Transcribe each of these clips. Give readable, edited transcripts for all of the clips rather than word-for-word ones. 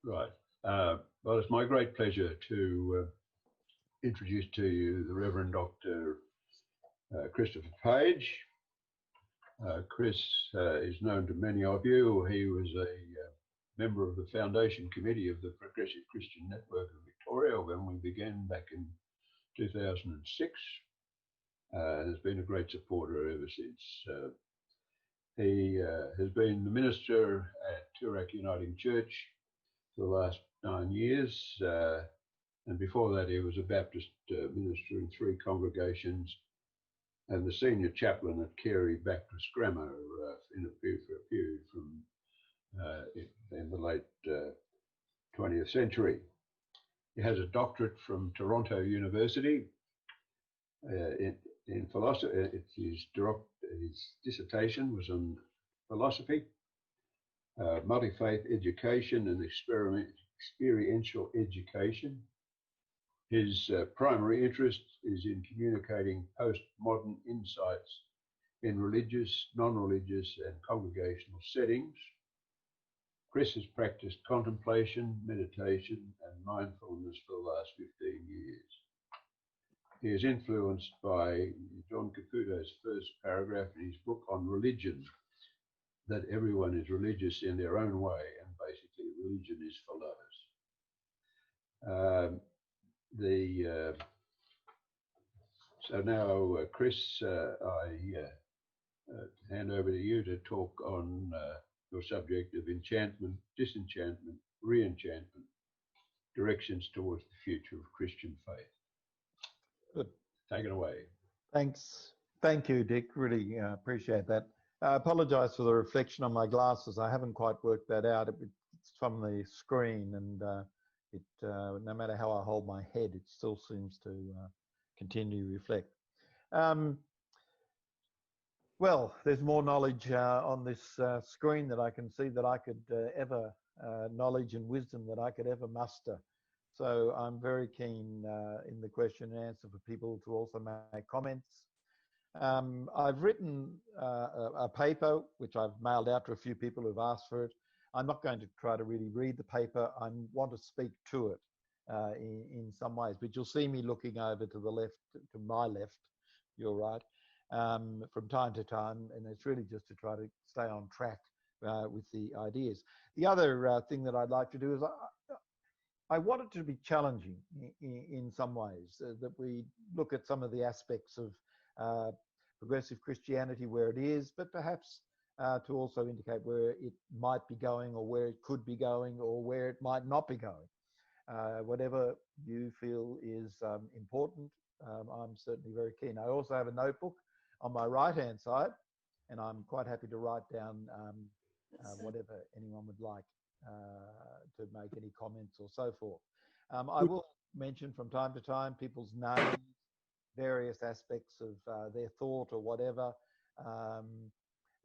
Right. Well, it's my great pleasure to introduce to you the Reverend Dr. Christopher Page. Chris is known to many of you. He was a member of the Foundation Committee of the Progressive Christian Network of Victoria when we began back in 2006. Has been a great supporter ever since. He has been the minister at Turak Uniting Church for the last 9 years. And before that, he was a Baptist minister in 3 congregations and the senior chaplain at Carey Baptist Grammar for a period from in the late 20th century. He has a doctorate from Toronto University in philosophy. His dissertation was on philosophy, multi-faith education and experiential education. His primary interest is in communicating postmodern insights in religious, non-religious and congregational settings. Chris has practiced contemplation, meditation and mindfulness for the last 15 years. He is influenced by John Caputo's first paragraph in his book on religion, that everyone is religious in their own way and basically religion is for lovers. So now, Chris, I hand over to you to talk on your subject of enchantment, disenchantment, re-enchantment, directions towards the future of Christian faith. Good. Take it away. Thanks. Thank you, Dick. Really appreciate that. I apologise for the reflection on my glasses. I haven't quite worked that out. It's from the screen, and no matter how I hold my head, it still seems to continue to reflect. Well, there's more knowledge on this screen that I can see that I could ever, knowledge and wisdom that I could ever muster. So I'm very keen in the question and answer for people to also make comments. I've written a paper, which I've mailed out to a few people who've asked for it. I'm not going to try to really read the paper. I want to speak to it in some ways, but you'll see me looking over to the left, to my left, you're right, from time to time, and it's really just to try to stay on track with the ideas. The other thing that I'd like to do is I want it to be challenging in some ways, that we look at some of the aspects of progressive Christianity where it is, but perhaps to also indicate where it might be going or where it could be going or where it might not be going. Whatever you feel is important, I'm certainly very keen. I also have a notebook on my right-hand side, and I'm quite happy to write down whatever anyone would like to make any comments or so forth. I will mention from time to time people's names, various aspects of their thought or whatever.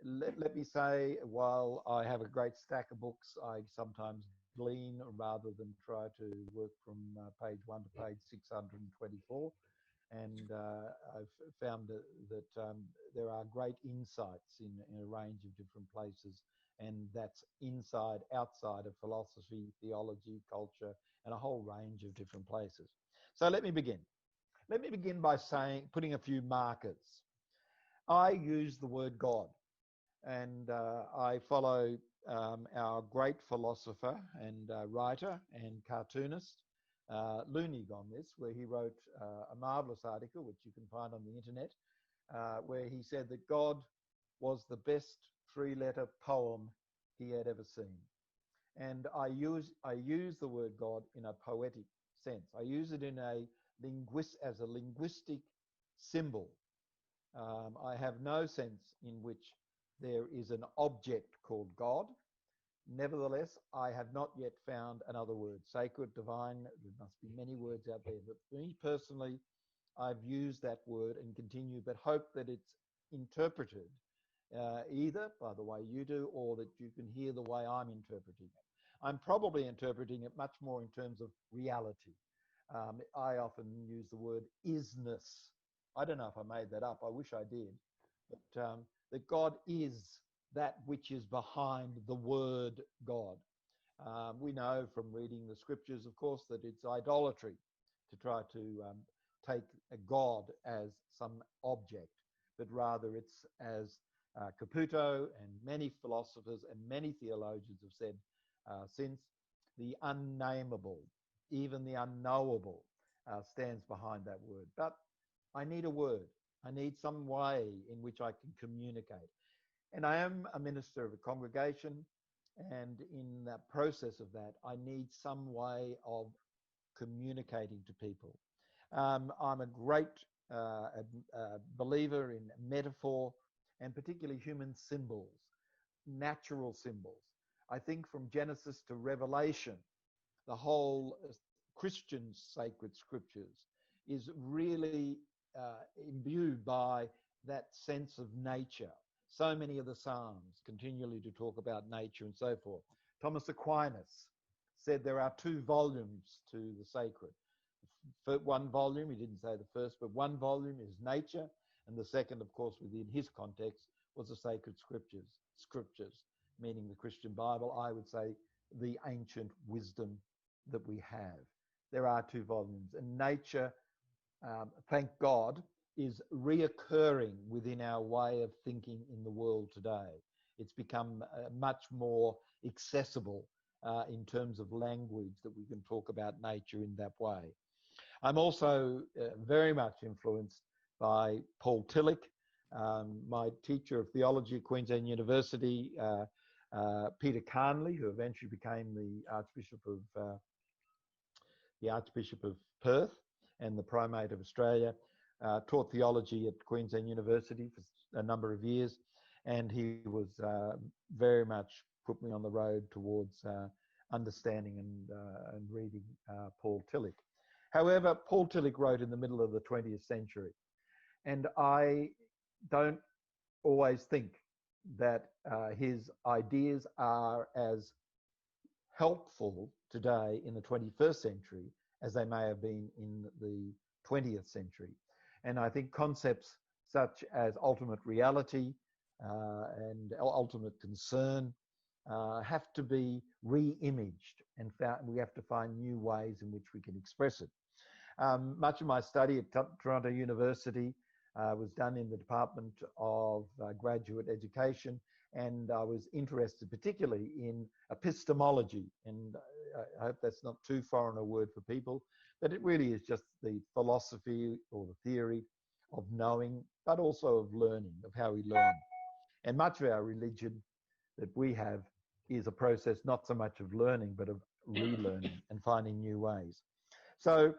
Let me say, while I have a great stack of books, I sometimes glean rather than try to work from page 1 to page 624. And I've found that there are great insights in a range of different places, and that's inside, outside of philosophy, theology, culture, and a whole range of different places. So let me begin. Let me begin by putting a few markers. I use the word God, and I follow our great philosopher and writer and cartoonist, Leunig, on this, where he wrote a marvelous article, which you can find on the internet, where he said that God was the best 3-letter poem he had ever seen. And I use the word God in a poetic sense. I use it in as a linguistic symbol. I have no sense in which there is an object called God. Nevertheless, I have not yet found another word. Sacred, divine, there must be many words out there. But for me personally, I've used that word and continue, but hope that it's interpreted either by the way you do, or that you can hear the way I'm interpreting it. I'm probably interpreting it much more in terms of reality. I often use the word isness. I don't know if I made that up. I wish I did. But that God is that which is behind the word God. We know from reading the scriptures, of course, that it's idolatry to try to take a God as some object, but rather it's, as Caputo and many philosophers and many theologians have said since, the unnameable, even the unknowable, stands behind that word. But I need a word. I need some way in which I can communicate. And I am a minister of a congregation, and in that process of that, I need some way of communicating to people. I'm a great believer in metaphor, and particularly human symbols, natural symbols. I think from Genesis to Revelation, the whole Christian sacred scriptures is really imbued by that sense of nature. So many of the Psalms continually to talk about nature and so forth. Thomas Aquinas said there are 2 volumes to the sacred. One volume, he didn't say the first, but one volume is nature, and the second, of course, within his context, was the sacred scriptures, meaning the Christian Bible. I would say the ancient wisdom that we have. There are 2 volumes, and nature, thank God, is reoccurring within our way of thinking in the world today. It's become much more accessible in terms of language, that we can talk about nature in that way. I'm also very much influenced by Paul Tillich, my teacher of theology at Queensland University, Peter Carnley, who eventually became the Archbishop of Perth and the Primate of Australia, taught theology at Queensland University for a number of years, and he was very much put me on the road towards understanding and reading Paul Tillich. However, Paul Tillich wrote in the middle of the 20th century, and I don't always think that his ideas are as helpful today in the 21st century as they may have been in the 20th century. And I think concepts such as ultimate reality and ultimate concern have to be re-imaged, and we have to find new ways in which we can express it. Much of my study at Toronto University was done in the Department of Graduate Education, and I was interested particularly in epistemology, and I hope that's not too foreign a word for people, but it really is just the philosophy or the theory of knowing, but also of learning, of how we learn. And much of our religion that we have is a process not so much of learning, but of relearning and finding new ways. So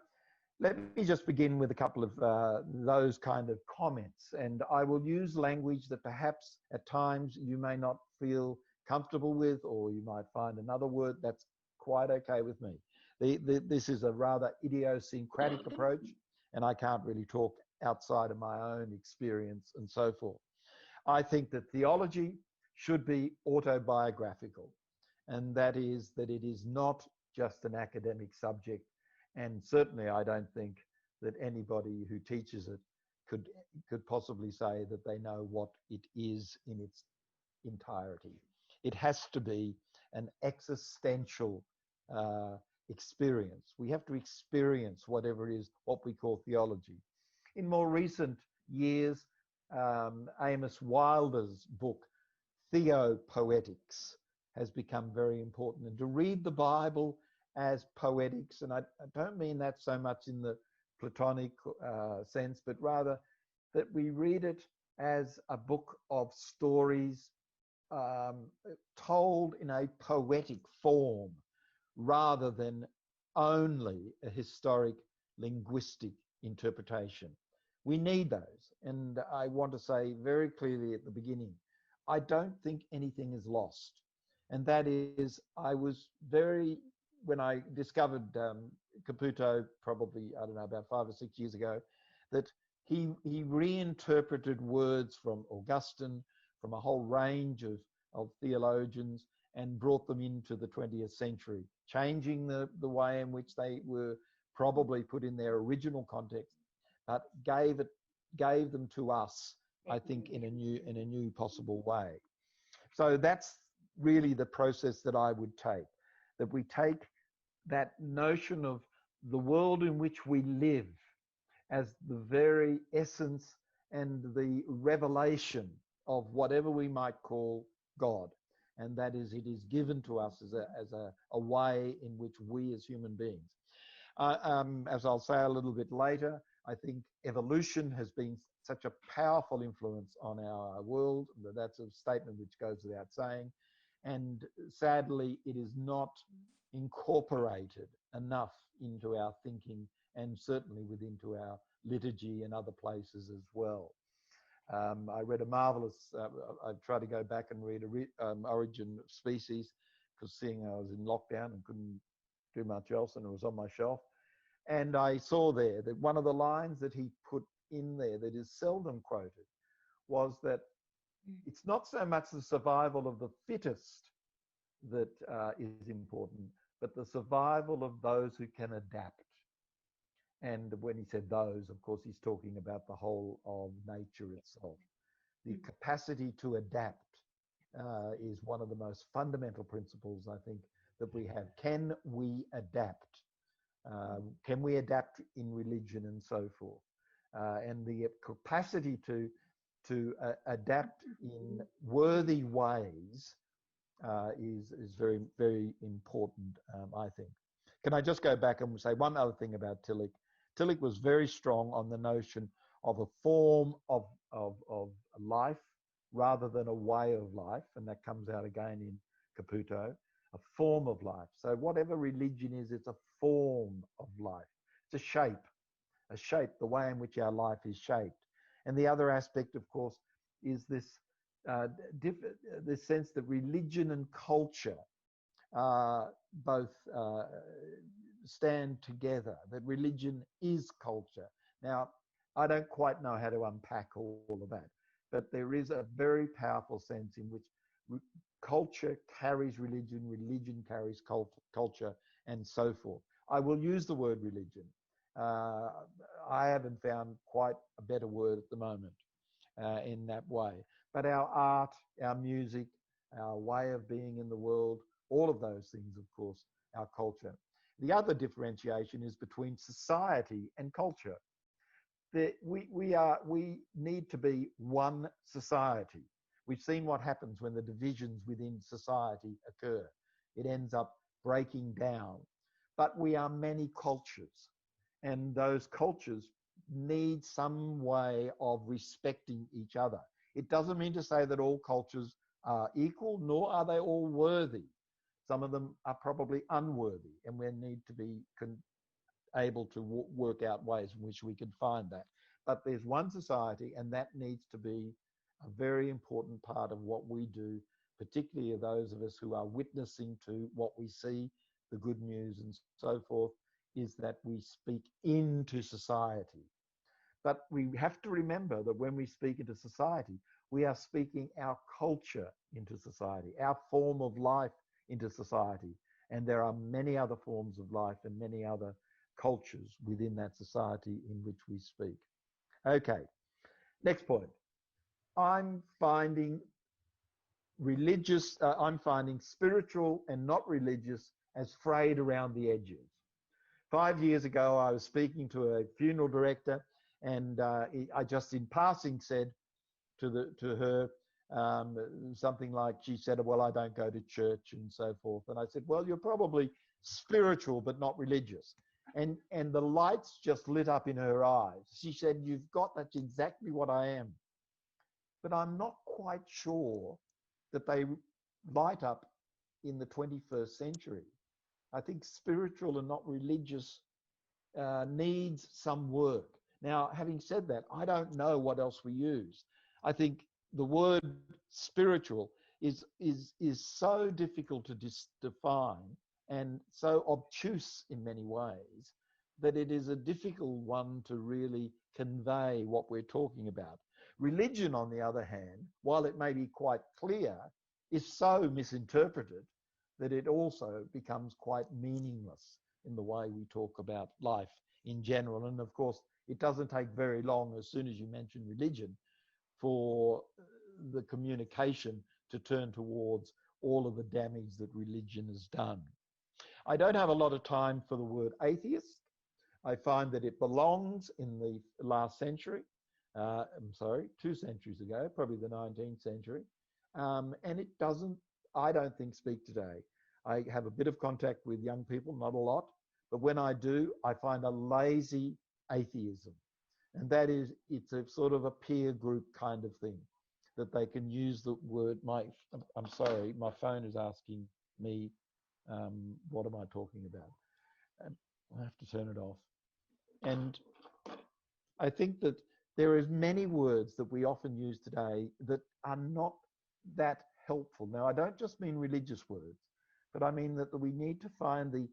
let me just begin with a couple of those kind of comments, and I will use language that perhaps at times you may not feel comfortable with, or you might find another word. That's quite okay with me. This is a rather idiosyncratic approach, and I can't really talk outside of my own experience and so forth. I think that theology should be autobiographical, and that is that it is not just an academic subject. And certainly I don't think that anybody who teaches it could possibly say that they know what it is in its entirety. It has to be an existential experience. We have to experience whatever it is, what we call theology. In more recent years, Amos Wilder's book, Theopoetics, has become very important. And to read the Bible as poetics, and I don't mean that so much in the Platonic sense, but rather that we read it as a book of stories told in a poetic form, rather than only a historic linguistic interpretation. We need those. And I want to say very clearly at the beginning, I don't think anything is lost. And that is, I was very, when I discovered Caputo, probably, I don't know, about 5 or 6 years ago, that he reinterpreted words from Augustine, from a whole range of theologians, and brought them into the 20th century, changing the way in which they were probably put in their original context, but gave them to us, I think, in a new possible way. So that's really the process that I would take. that we take that notion of the world in which we live as the very essence and the revelation of whatever we might call God. And that is, it is given to us as a way in which we as human beings. As I'll say a little bit later, I think evolution has been such a powerful influence on our world. That's a statement which goes without saying. And sadly, it is not incorporated enough into our thinking, and certainly into our liturgy and other places as well. I read a marvelous, I tried to go back and read Origin of Species, because seeing I was in lockdown and couldn't do much else, and it was on my shelf. And I saw there that one of the lines that he put in there that is seldom quoted was that it's not so much the survival of the fittest that is important, but the survival of those who can adapt. And when he said those, of course, he's talking about the whole of nature itself. The capacity to adapt is one of the most fundamental principles, I think, that we have. Can we adapt? Can we adapt in religion and so forth? And the capacity to adapt in worthy ways is very, very important, I think. Can I just go back and say one other thing about Tillich? Tillich was very strong on the notion of a form of life rather than a way of life, and that comes out again in Caputo, a form of life. So whatever religion is, it's a form of life. It's a shape, the way in which our life is shaped. And the other aspect, of course, is this sense that religion and culture both stand together, that religion is culture. Now, I don't quite know how to unpack all of that, but there is a very powerful sense in which culture carries religion, religion carries culture, and so forth. I will use the word religion. I haven't found quite a better word at the moment in that way. But our art, our music, our way of being in the world, all of those things, of course, our culture. The other differentiation is between society and culture. We need to be one society. We've seen what happens when the divisions within society occur. It ends up breaking down. But we are many cultures, and those cultures need some way of respecting each other. It doesn't mean to say that all cultures are equal, nor are they all worthy. Some of them are probably unworthy, and we need to be able to work out ways in which we can find that. But there's one society, and that needs to be a very important part of what we do, particularly those of us who are witnessing to what we see, the good news and so forth, is that we speak into society. But we have to remember that when we speak into society, we are speaking our culture into society, our form of life into society. And there are many other forms of life and many other cultures within that society in which we speak. Okay, next point. I'm finding spiritual and not religious as frayed around the edges. 5 years ago, I was speaking to a funeral director, and I just in passing said to her something like, she said, well, I don't go to church and so forth. And I said, well, you're probably spiritual but not religious. And the lights just lit up in her eyes. She said, that's exactly what I am. But I'm not quite sure that they light up in the 21st century. I think spiritual and not religious needs some work. Now, having said that, I don't know what else we use. I think the word spiritual is so difficult to define and so obtuse in many ways that it is a difficult one to really convey what we're talking about. Religion, on the other hand, while it may be quite clear, is so misinterpreted that it also becomes quite meaningless in the way we talk about life in general. And of course, it doesn't take very long, as soon as you mention religion, for the communication to turn towards all of the damage that religion has done. I don't have a lot of time for the word atheist. I find that it belongs in the last century. I'm sorry, 2 centuries ago, probably the 19th century. And it doesn't, I don't think, speak today. I have a bit of contact with young people, not a lot, but when I do, I find a lazy atheism. And that is, it's a sort of a peer group kind of thing, that they can use the word, I'm sorry, my phone is asking me, what am I talking about? And I have to turn it off. And I think that there is many words that we often use today that are not that helpful. Now, I don't just mean religious words, but I mean that we need to find the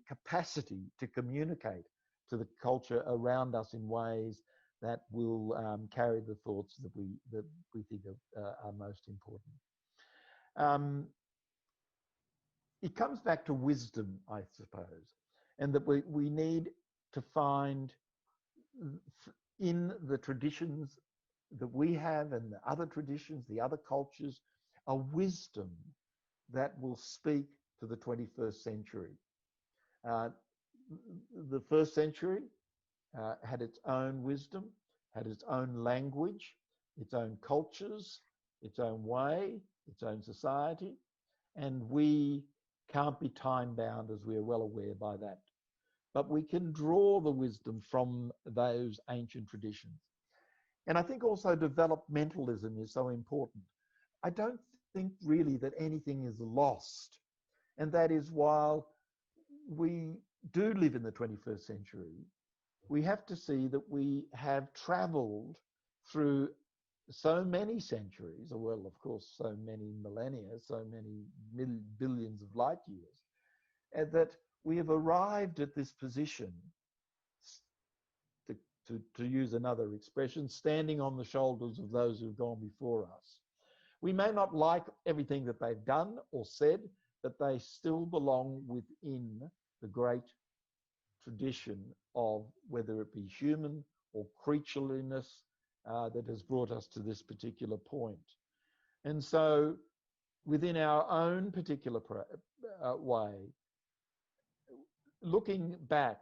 capacity to communicate to the culture around us in ways that will carry the thoughts that we think are most important. It comes back to wisdom, I suppose, and that we need to find in the traditions that we have and the other traditions, the other cultures, a wisdom that will speak to the 21st century. The first century had its own wisdom, had its own language, its own cultures, its own way, its own society, and we can't be time bound, as we are well aware by that. But we can draw the wisdom from those ancient traditions. And I think also developmentalism is so important. I don't think really that anything is lost. And that is, while we do live in the 21st century, we have to see that we have traveled through so many centuries, or well, of course, so many millennia, so many billions of light years, and that we have arrived at this position, to use another expression, standing on the shoulders of those who've gone before us. We may not like everything that they've done or said, but they still belong within the great tradition of, whether it be human or creatureliness, that has brought us to this particular point. And so within our own particular way, looking back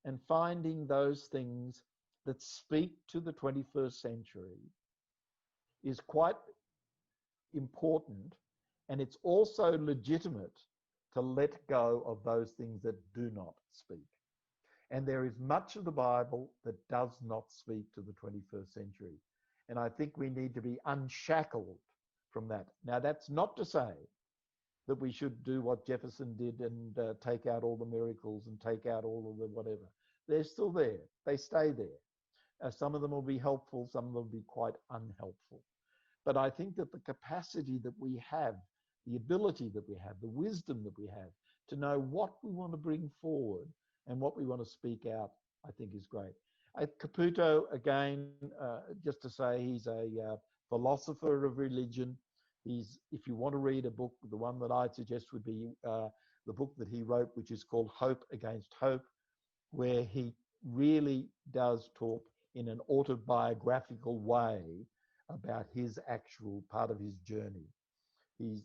and finding those things that speak to the 21st century is quite important, and it's also legitimate to let go of those things that do not speak. And there is much of the Bible that does not speak to the 21st century. And I think we need to be unshackled from that. Now, that's not to say that we should do what Jefferson did and take out all the miracles and take out all of the whatever. They're still there. They stay there. Some of them will be helpful, some of them will be quite unhelpful. But I think that the capacity that we have, the ability that we have, the wisdom that we have to know what we want to bring forward and what we want to speak out, I think is great. Caputo, again, just to say, he's a philosopher of religion. If you want to read a book, the one that I'd suggest would be the book that he wrote, which is called Hope Against Hope, where he really does talk in an autobiographical way about his actual part of his journey. He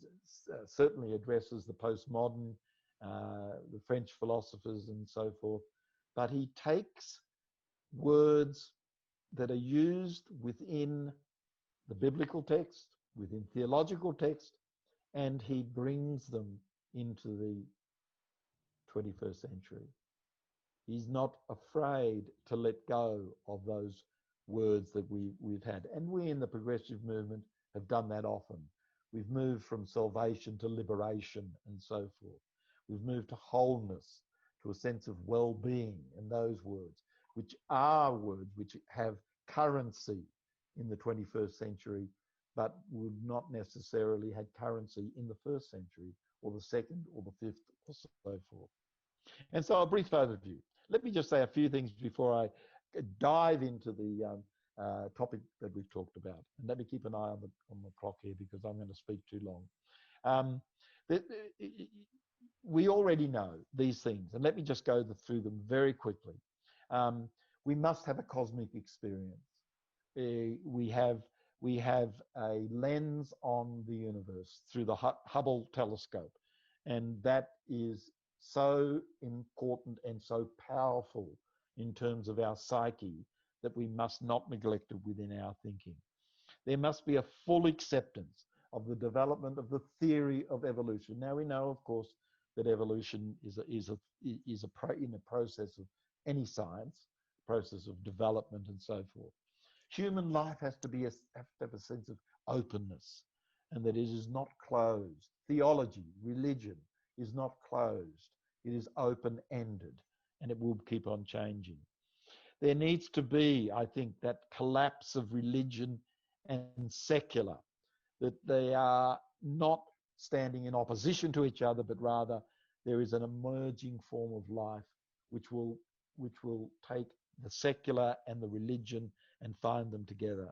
certainly addresses the postmodern, the French philosophers and so forth, but he takes words that are used within the biblical text, within theological text, and he brings them into the 21st century. He's not afraid to let go of those words that we've had. And we in the progressive movement have done that often. We've moved from salvation to liberation and so forth. We've moved to wholeness, to a sense of well-being, and those words, which are words which have currency in the 21st century, but would not necessarily have currency in the first century or the second or the fifth or so forth. And so a brief overview. Let me just say a few things before I dive into the topic that we've talked about. And let me keep an eye on the clock here, because I'm going to speak too long. We already know these things, and let me just go through them very quickly. We must have a cosmic experience. We have a lens on the universe through the Hubble telescope, And that is so important and so powerful in terms of our psyche that we must not neglect it within our thinking. There must be a full acceptance of the development of the theory of evolution. Now we know, of course, that evolution is in a process of any science, process of development and so forth. Human life has to have a sense of openness, and that it is not closed. Theology, religion is not closed. It is open-ended, and it will keep on changing. There needs to be, I think, that collapse of religion and secular, that they are not standing in opposition to each other, but rather there is an emerging form of life which will take the secular and the religion and find them together.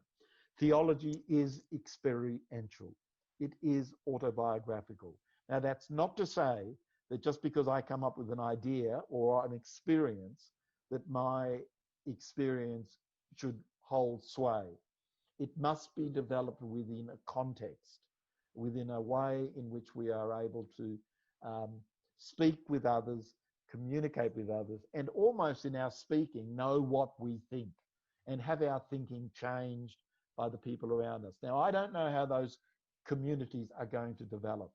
Theology is experiential. It is autobiographical. Now, that's not to say that just because I come up with an idea or an experience, that my experience should hold sway. It must be developed within a context, within a way in which we are able to speak with others, communicate with others, and almost in our speaking know what we think and have our thinking changed by the people around us. Now, I don't know how those communities are going to develop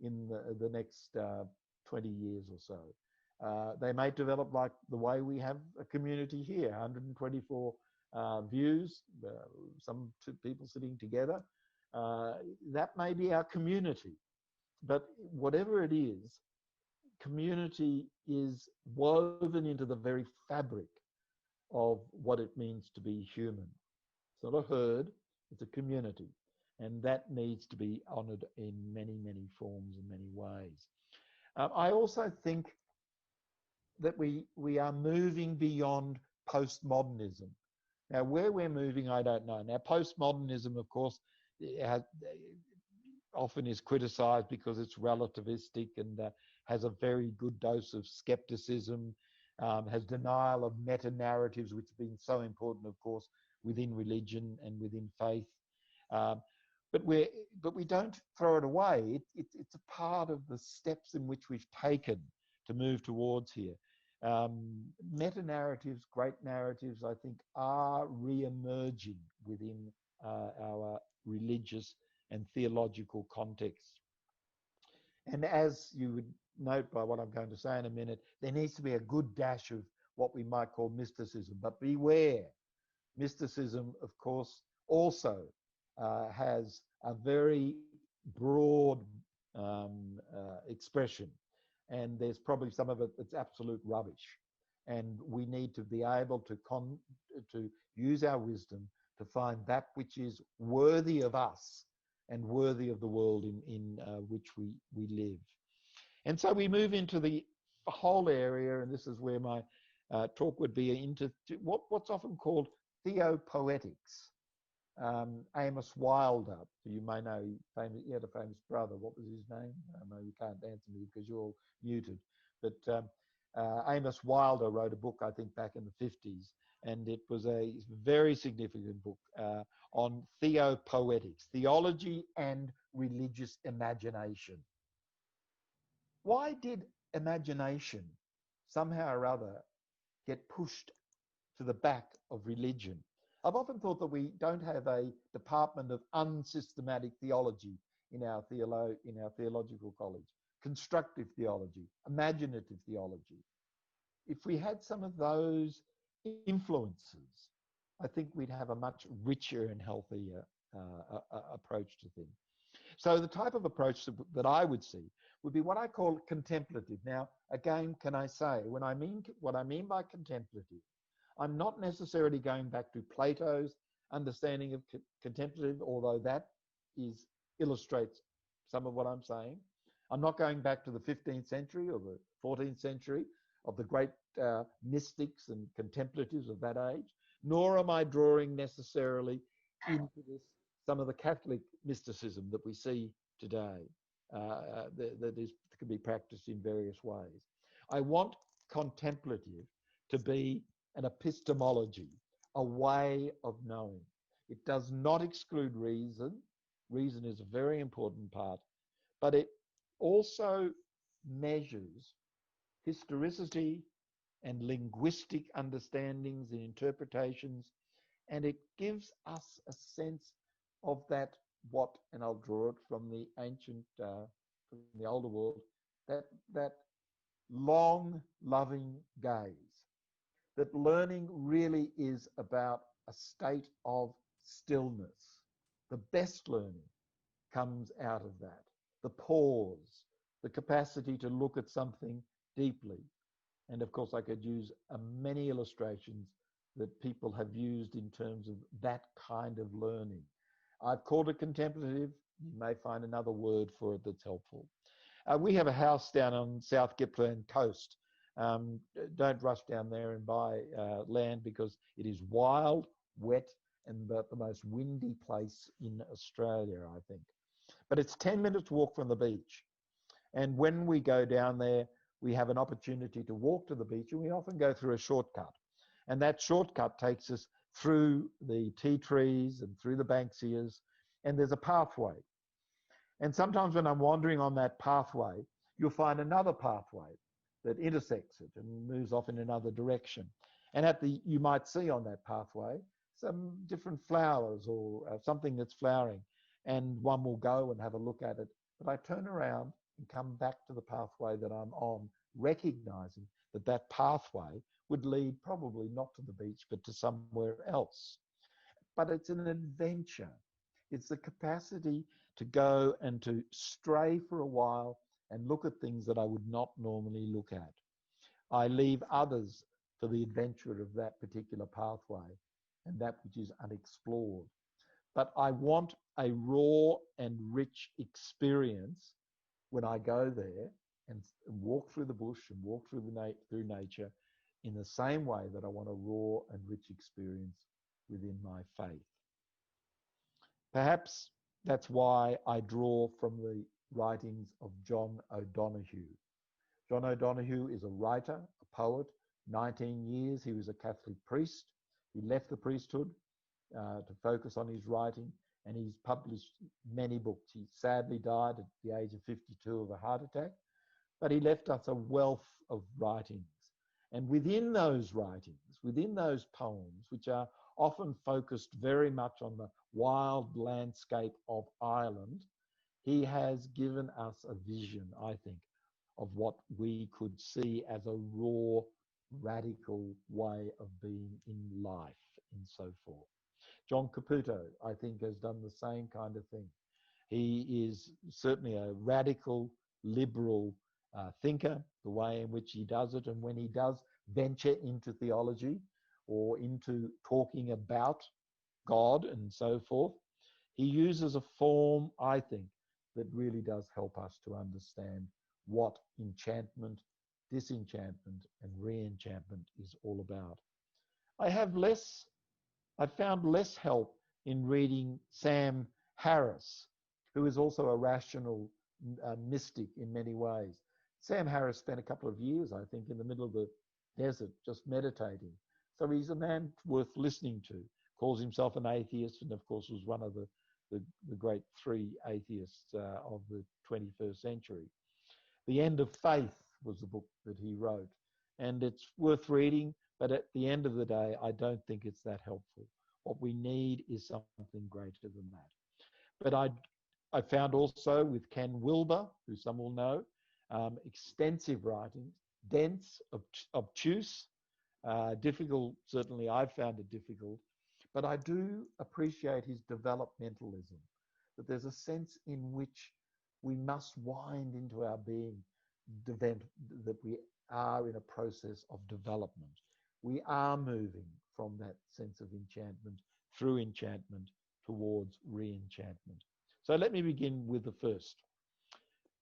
in the next 20 years or so. They may develop like the way we have a community here, 124 views, some two people sitting together. That may be our community. But whatever it is, community is woven into the very fabric of what it means to be human. It's not a herd, it's a community. And that needs to be honoured in many, many forms and many ways. I also think that we are moving beyond postmodernism. Now, where we're moving, I don't know. Now, postmodernism, of course, often is criticised because it's relativistic and has a very good dose of scepticism, has denial of meta-narratives, which have been so important, of course, within religion and within faith. But we don't throw it away. It's a part of the steps in which we've taken to move towards here. Meta-narratives, great narratives, I think, are re-emerging within our religious and theological context. And as you would note by what I'm going to say in a minute, there needs to be a good dash of what we might call mysticism. But beware, mysticism, of course, also has a very broad expression. And there's probably some of it that's absolute rubbish. And we need to be able to use our wisdom to find that which is worthy of us and worthy of the world in which we live. And so we move into the whole area, and this is where my talk would be, into what's often called theopoetics. Amos Wilder, who you may know, he had a famous brother. What was his name? No, you can't answer me because you're all muted. But Amos Wilder wrote a book, I think, back in the 50s, and it was a very significant book on theopoetics, theology and religious imagination. Why did imagination somehow or other get pushed to the back of religion? I've often thought that we don't have a department of unsystematic theology in our theological college, constructive theology, imaginative theology. If we had some of those influences, I think we'd have a much richer and healthier approach to things. So the type of approach that I would see would be what I call contemplative. Now, again, can I say, what I mean by contemplative, I'm not necessarily going back to Plato's understanding of contemplative, although that illustrates some of what I'm saying. I'm not going back to the 15th century or the 14th century of the great mystics and contemplatives of that age, nor am I drawing necessarily into some of the Catholic mysticism that we see today that can be practiced in various ways. I want contemplative to be an epistemology, a way of knowing. It does not exclude reason. Reason is a very important part, but it also measures historicity and linguistic understandings and interpretations, and it gives us a sense of that what, and I'll draw it from the ancient, from the older world, that long, loving gaze. That learning really is about a state of stillness. The best learning comes out of that. The pause, the capacity to look at something deeply. And of course, I could use many illustrations that people have used in terms of that kind of learning. I've called it contemplative. You may find another word for it that's helpful. We have a house down on South Gippsland coast. Don't rush down there and buy land because it is wild, wet, and the most windy place in Australia, I think. But it's 10 minutes walk from the beach. And when we go down there, we have an opportunity to walk to the beach, and we often go through a shortcut. And that shortcut takes us through the tea trees and through the banksias, and there's a pathway. And sometimes when I'm wandering on that pathway, you'll find another pathway that intersects it and moves off in another direction. And you might see on that pathway some different flowers or something that's flowering, and one will go and have a look at it. But I turn around and come back to the pathway that I'm on, recognizing that that pathway would lead probably not to the beach, but to somewhere else. But it's an adventure. It's the capacity to go and to stray for a while and look at things that I would not normally look at. I leave others for the adventure of that particular pathway and that which is unexplored. But I want a raw and rich experience when I go there and walk through the bush and walk through nature in the same way that I want a raw and rich experience within my faith. Perhaps that's why I draw from the writings of John O'Donoghue. John O'Donoghue is a writer, a poet. 19 years he was a Catholic priest. He left the priesthood to focus on his writing, and he's published many books. He sadly died at the age of 52 of a heart attack, but he left us a wealth of writings. And within those writings, within those poems, which are often focused very much on the wild landscape of Ireland, he has given us a vision, I think, of what we could see as a raw, radical way of being in life and so forth. John Caputo, I think, has done the same kind of thing. He is certainly a radical, liberal thinker, the way in which he does it. And when he does venture into theology or into talking about God and so forth, he uses a form, I think, that really does help us to understand what enchantment, disenchantment, and re-enchantment is all about. I found less help in reading Sam Harris, who is also a rational mystic in many ways. Sam Harris spent a couple of years, I think, in the middle of the desert just meditating. So he's a man worth listening to. Calls himself an atheist, and of course was one of the great three atheists of the 21st century. The End of Faith was the book that he wrote, and it's worth reading, but at the end of the day, I don't think it's that helpful. What we need is something greater than that. But I found also with Ken Wilber, who some will know, extensive writings, dense, obtuse, difficult. Certainly I found it difficult, but I do appreciate his developmentalism, that there's a sense in which we must wind into our being, that we are in a process of development. We are moving from that sense of enchantment through enchantment towards re-enchantment. So let me begin with the first.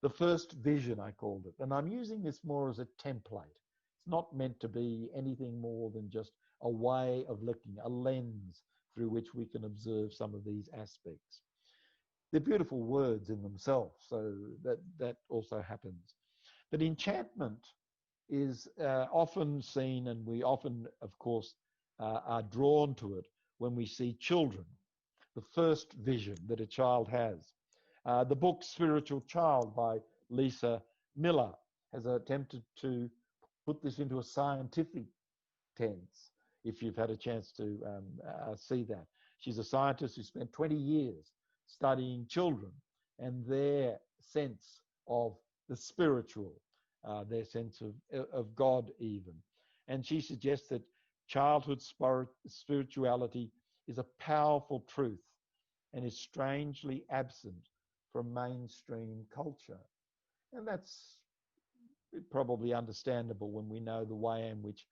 The first vision, I called it. And I'm using this more as a template. It's not meant to be anything more than just a way of looking, a lens through which we can observe some of these aspects. They're beautiful words in themselves, so that also happens. But enchantment is often seen, and we often, of course, are drawn to it when we see children, the first vision that a child has. The book Spiritual Child by Lisa Miller has attempted to put this into a scientific tense, if you've had a chance to see that. She's a scientist who spent 20 years studying children and their sense of the spiritual, their sense of God even. And she suggests that childhood spirituality is a powerful truth and is strangely absent from mainstream culture. And that's probably understandable when we know the way in which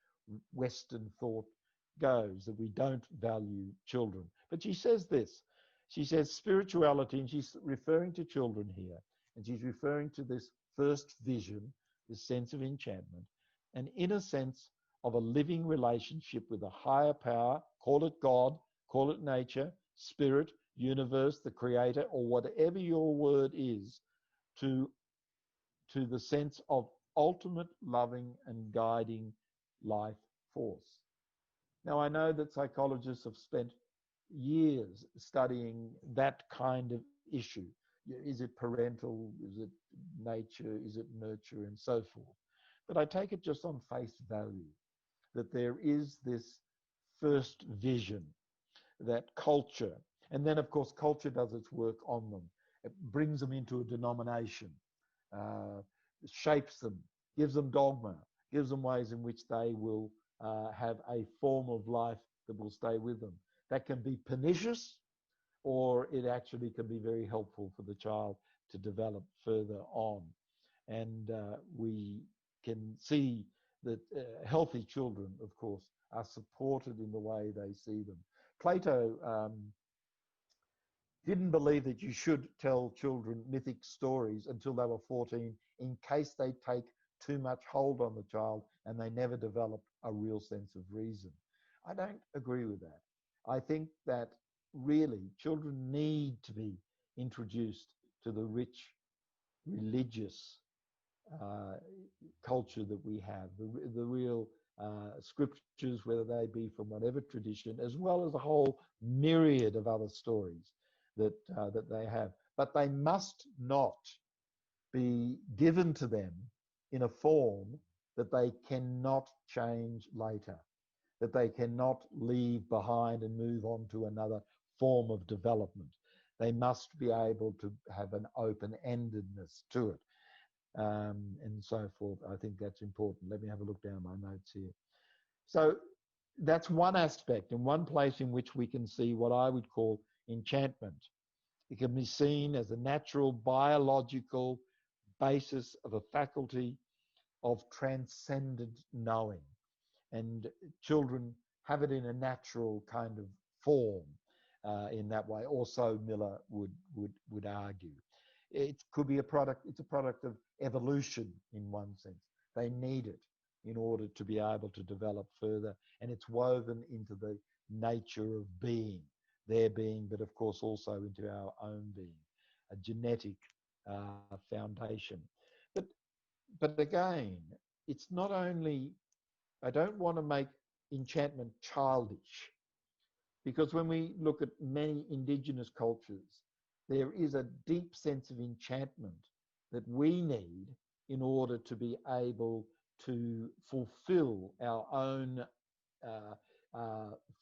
Western thought goes, that we don't value children. But she says this. She says spirituality, and she's referring to children here, and she's referring to this first vision, this sense of enchantment, an inner sense of a living relationship with a higher power, call it God, call it nature, spirit, universe, the creator, or whatever your word is, to the sense of ultimate loving and guiding life force. Now, I know that psychologists have spent years studying that kind of issue. Is it parental? Is it nature? Is it nurture? And so forth. But I take it just on face value that there is this first vision that culture, and then of course culture does its work on them. It brings them into a denomination, shapes them, gives them dogma, gives them ways in which they will have a form of life that will stay with them. That can be pernicious, or it actually can be very helpful for the child to develop further on. And we can see that healthy children, of course, are supported in the way they see them. Plato didn't believe that you should tell children mythic stories until they were 14 in case they take too much hold on the child and they never develop a real sense of reason. I don't agree with that. I think that really children need to be introduced to the rich religious culture that we have, the real scriptures, whether they be from whatever tradition, as well as a whole myriad of other stories that they have. But they must not be given to them in a form that they cannot change later, that they cannot leave behind and move on to another form of development. They must be able to have an open-endedness to it, and so forth. I think that's important. Let me have a look down my notes here. So that's one aspect and one place in which we can see what I would call enchantment. It can be seen as a natural biological basis of a faculty of transcendent knowing. And children have it in a natural kind of form in that way. Also, Miller would argue. It could be a product, it's a product of evolution in one sense. They need it in order to be able to develop further. And it's woven into the nature of being, their being, but of course also into our own being, a genetic foundation. But again, it's not only, I don't want to make enchantment childish, because when we look at many indigenous cultures, there is a deep sense of enchantment that we need in order to be able to fulfill our own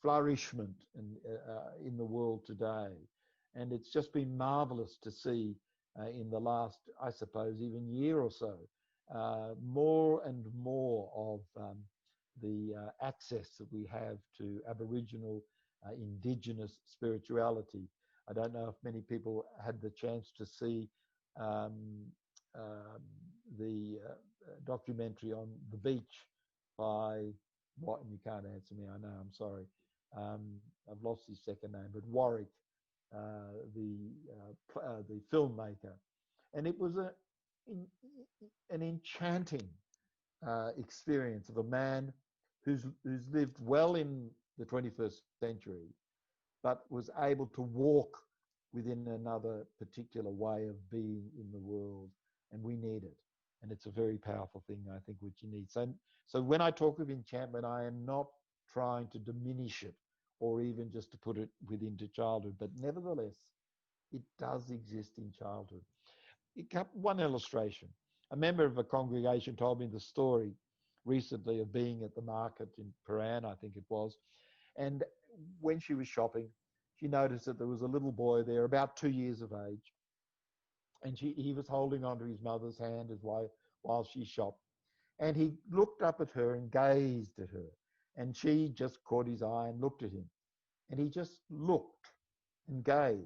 flourishment in the world today. And it's just been marvelous to see in the last, I suppose, even year or so, more and more of the access that we have to Aboriginal indigenous spirituality. I don't know if many people had the chance to see the documentary on the beach by what, and you can't answer me, I know, I'm sorry. I've lost his second name, but Warwick, the filmmaker. And it was an enchanting experience of a man who's lived well in the 21st century, but was able to walk within another particular way of being in the world, and we need it. And it's a very powerful thing, I think, which you need. So when I talk of enchantment, I am not trying to diminish it or even just to put it within childhood, but nevertheless, it does exist in childhood. One illustration. A member of a congregation told me the story recently of being at the market in Paran, I think it was, and when she was shopping, she noticed that there was a little boy there, about 2 years of age, and he was holding onto his mother's hand while she shopped. And he looked up at her and gazed at her. And she just caught his eye and looked at him. And he just looked and gazed.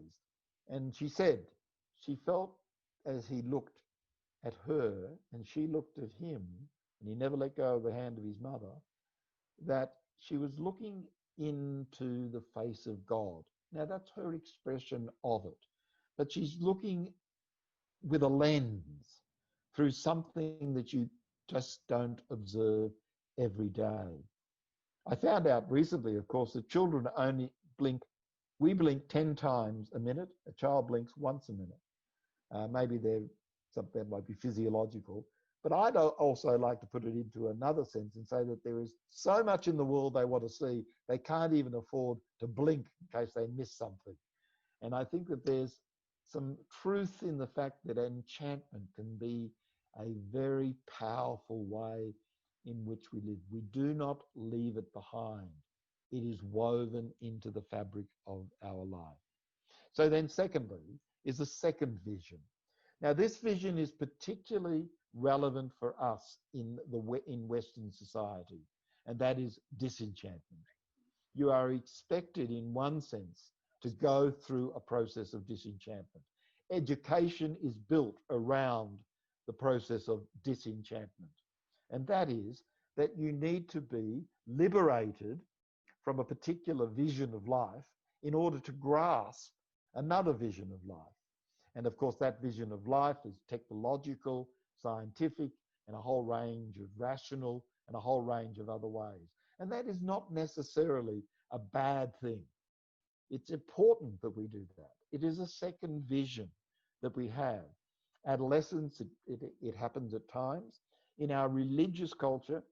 And she said she felt as he looked at her and she looked at him, and he never let go of the hand of his mother, that she was looking into the face of God. Now, that's her expression of it. But she's looking with a lens through something that you just don't observe every day. I found out recently, of course, that children only blink, we blink 10 times a minute. A child blinks once a minute. Maybe that might be physiological. But I'd also like to put it into another sense and say that there is so much in the world they want to see, they can't even afford to blink in case they miss something. And I think that there's some truth in the fact that enchantment can be a very powerful way in which we live. We do not leave it behind. It is woven into the fabric of our life. So then secondly is the second vision. Now this vision is particularly relevant for us in Western society, and that is disenchantment. You are expected in one sense to go through a process of disenchantment. Education is built around the process of disenchantment. And that is that you need to be liberated from a particular vision of life in order to grasp another vision of life. And of course, that vision of life is technological, scientific, and a whole range of rational and a whole range of other ways. And that is not necessarily a bad thing. It's important that we do that. It is a second vision that we have. Adolescence, it happens at times. In our religious culture,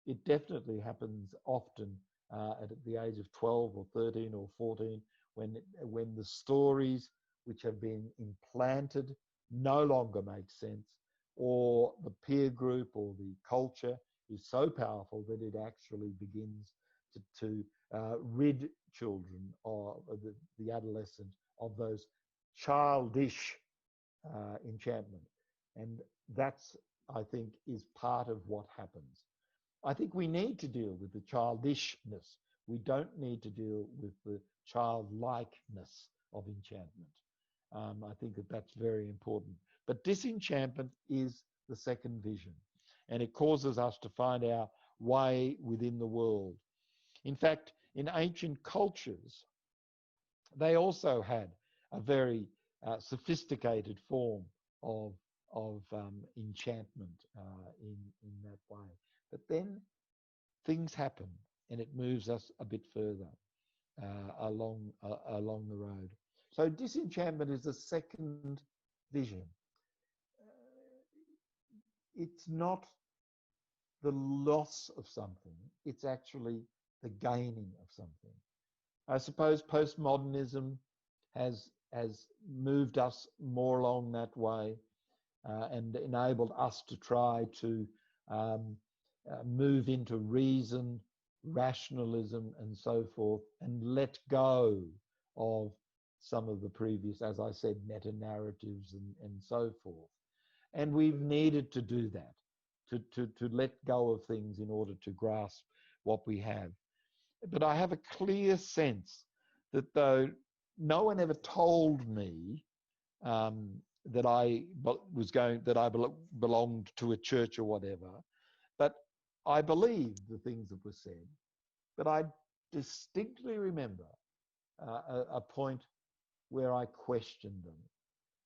it definitely happens often at the age of 12 or 13 or 14, when the stories which have been implanted no longer make sense, or the peer group or the culture is so powerful that it actually begins to rid children or the adolescent of those childish enchantment. And that's, I think, is part of what happens. I think we need to deal with the childishness. We don't need to deal with the childlikeness of enchantment. I think that that's very important. But disenchantment is the second vision, and it causes us to find our way within the world. In fact, in ancient cultures, they also had a very sophisticated form of enchantment in that way. But then things happen, and it moves us a bit further along the road. So disenchantment is the second vision. It's not the loss of something, it's actually the gaining of something. I suppose postmodernism has moved us more along that way and enabled us to try to move into reason, rationalism, and so forth, and let go of some of the previous, as I said, meta-narratives and so forth. And we've needed to do that, to let go of things in order to grasp what we have. But I have a clear sense that though no one ever told me that I belonged to a church or whatever, but I believed the things that were said. But I distinctly remember a point where I questioned them.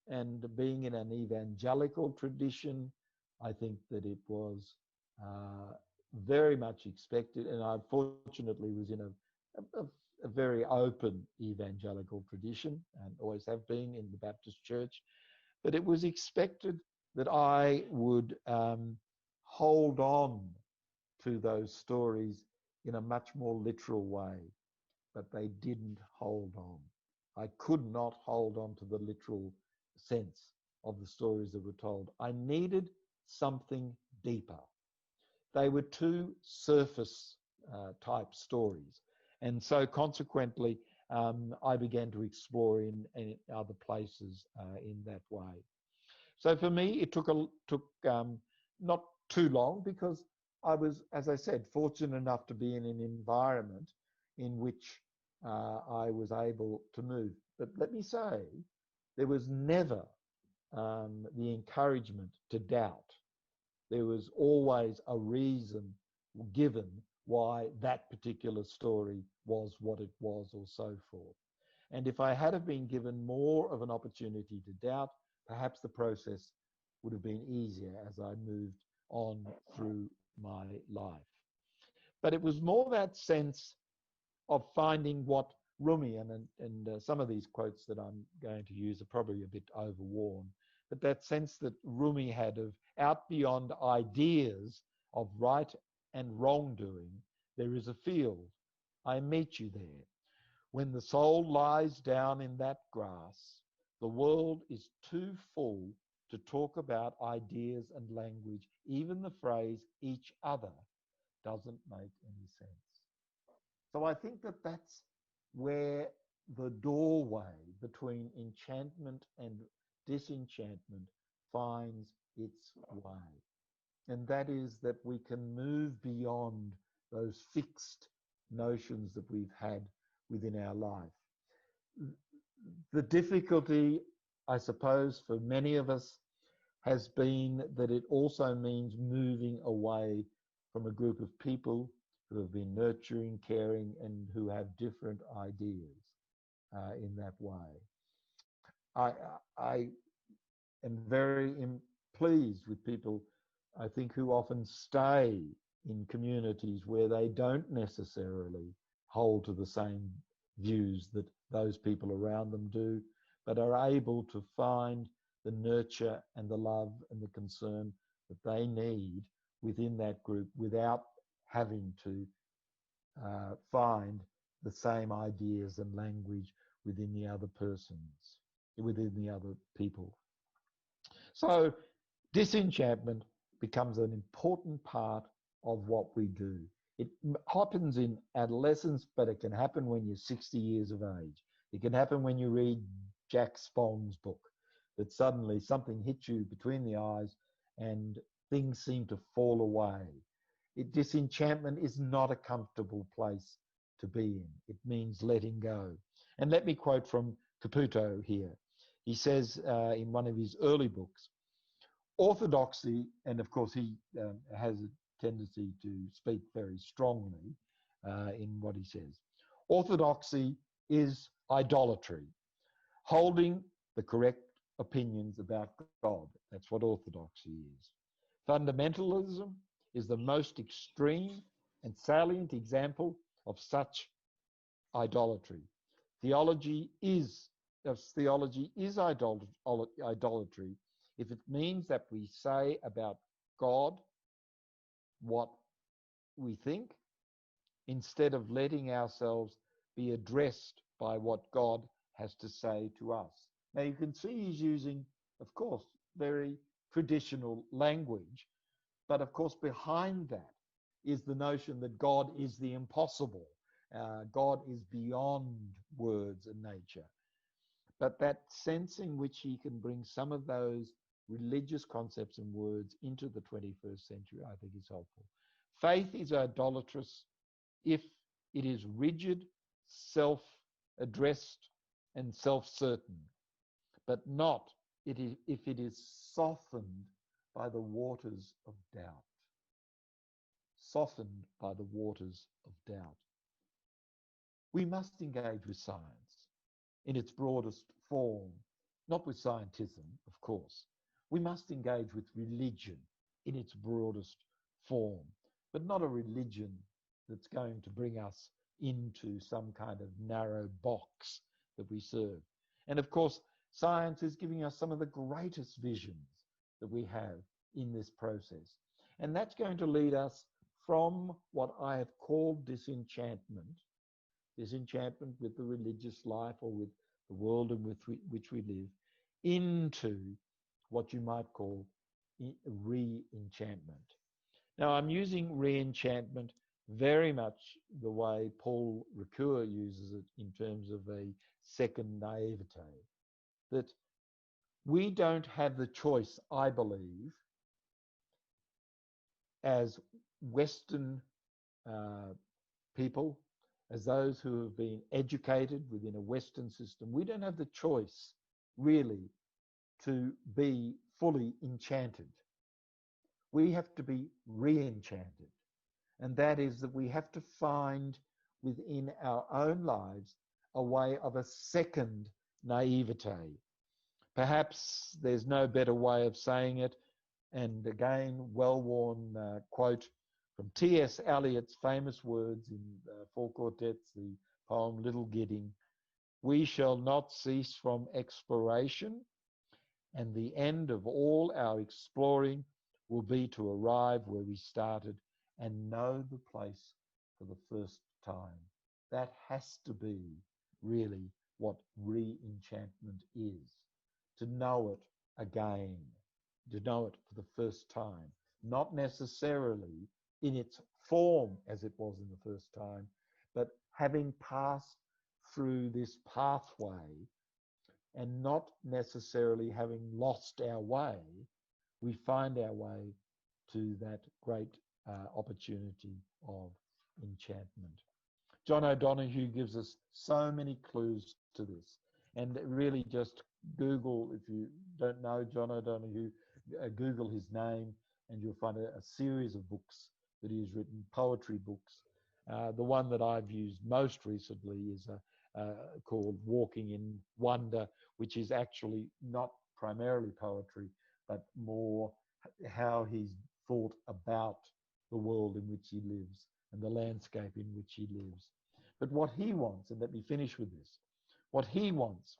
And being in an evangelical tradition, I think that it was very much expected. And I fortunately was in a very open evangelical tradition, and always have been in the Baptist church. But it was expected that I would hold on to those stories in a much more literal way, but they didn't hold on. I could not hold on to the literal sense of the stories that were told. I needed something deeper. They were too surface type stories. And so consequently, I began to explore in other places in that way. So for me, it took not too long, because I was, as I said, fortunate enough to be in an environment in which I was able to move. But let me say, there was never the encouragement to doubt. There was always a reason given why that particular story was what it was, or so forth. And if I had have been given more of an opportunity to doubt, perhaps the process would have been easier as I moved on through my life. But it was more that sense of finding what Rumi, and some of these quotes that I'm going to use are probably a bit overworn, but that sense that Rumi had of out beyond ideas of right and wrongdoing, there is a field. I meet you there. When the soul lies down in that grass, the world is too full to talk about ideas and language. Even the phrase each other doesn't make any sense. So I think that that's where the doorway between enchantment and disenchantment finds its way. And that is that we can move beyond those fixed notions that we've had within our life. The difficulty, I suppose, for many of us has been that it also means moving away from a group of people who have been nurturing, caring, and who have different ideas in that way. I am very pleased with people, I think, who often stay in communities where they don't necessarily hold to the same views that those people around them do, but are able to find the nurture and the love and the concern that they need within that group without having to find the same ideas and language within the other persons, within the other people. So disenchantment becomes an important part of what we do. It happens in adolescence, but it can happen when you're 60 years of age. It can happen when you read Jack Spong's book, that suddenly something hits you between the eyes and things seem to fall away. Disenchantment is not a comfortable place to be in. It means letting go. And let me quote from Caputo here. He says in one of his early books, orthodoxy, and of course he has a tendency to speak very strongly in what he says. Orthodoxy is idolatry, holding the correct opinions about God. That's what orthodoxy is. Fundamentalism is the most extreme and salient example of such idolatry. Theology is idolatry if it means that we say about God what we think, instead of letting ourselves be addressed by what God has to say to us. Now you can see he's using, of course, very traditional language, but of course behind that is the notion that God is the impossible. God is beyond words and nature. But that sense in which he can bring some of those religious concepts and words into the 21st century, I think is helpful. Faith is idolatrous if it is rigid, self-addressed, and self-certain, but not if it is softened by the waters of doubt. Softened by the waters of doubt. We must engage with science in its broadest form, not with scientism, of course. We must engage with religion in its broadest form, but not a religion that's going to bring us into some kind of narrow box that we serve. And of course, science is giving us some of the greatest visions that we have in this process. And that's going to lead us from what I have called disenchantment with the religious life or with the world in which we live, into what you might call re-enchantment. Now, I'm using re-enchantment very much the way Paul Ricoeur uses it in terms of a second naivete, that we don't have the choice, I believe, as Western people, as those who have been educated within a Western system. We don't have the choice, really, to be fully enchanted. We have to be re-enchanted. And that is that we have to find within our own lives a way of a second naivete. Perhaps there's no better way of saying it. And again, well-worn quote from T.S. Eliot's famous words in Four Quartets, the poem Little Gidding: "We shall not cease from exploration, and the end of all our exploring will be to arrive where we started and know the place for the first time." That has to be really what re-enchantment is, to know it again, to know it for the first time, not necessarily in its form as it was in the first time, but having passed through this pathway and not necessarily having lost our way, we find our way to that great opportunity of enchantment. John O'Donoghue gives us so many clues to this. And really just Google, if you don't know John O'Donoghue, Google his name and you'll find a series of books that he has written, poetry books. The one that I've used most recently is called Walking in Wonder, which is actually not primarily poetry, but more how he's thought about the world in which he lives and the landscape in which he lives. But what he wants, and let me finish with this, what he wants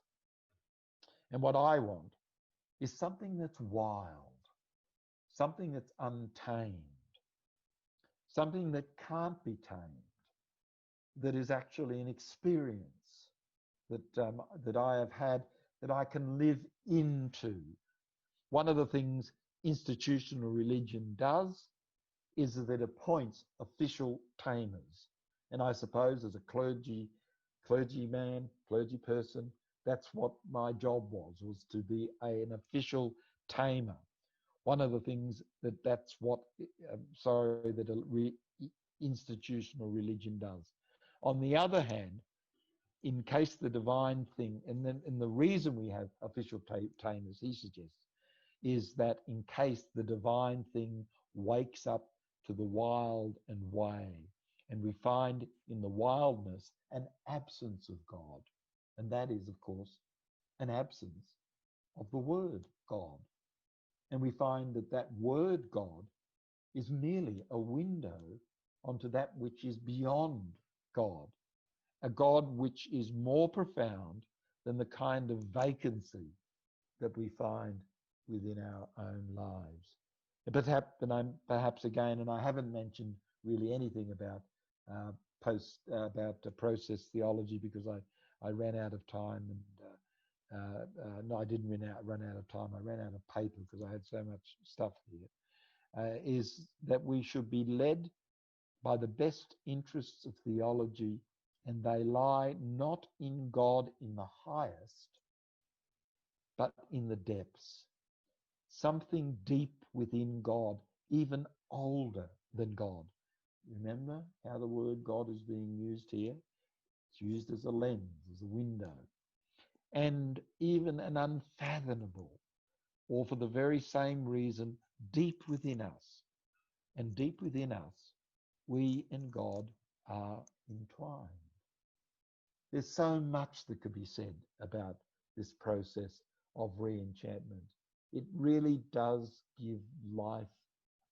and what I want is something that's wild, something that's untamed, something that can't be tamed, that is actually an experience that I have had, that I can live into. One of the things institutional religion does is that it appoints official tamers. And I suppose as a clergyman, clergy person, that's what my job was to be an official tamer. One of the things that's what, institutional religion does. On the other hand, in case the divine thing, and the reason we have official tamers, he suggests, is that in case the divine thing wakes up to the wild and way, and we find in the wildness an absence of God, and that is, of course, an absence of the word God. And we find that that word God is merely a window onto that which is beyond God, a God which is more profound than the kind of vacancy that we find within our own lives. But perhaps again, and I haven't mentioned really anything about process theology because I ran out of time, and no, I didn't run out of time. I ran out of paper because I had so much stuff here. Is that we should be led by the best interests of theology, and they lie not in God in the highest, but in the depths. Something deep within God, even older than God. Remember how the word God is being used here? It's used as a lens, as a window. And even an unfathomable, or for the very same reason, deep within us. And deep within us, we and God are entwined. There's so much that could be said about this process of re-enchantment. It really does give life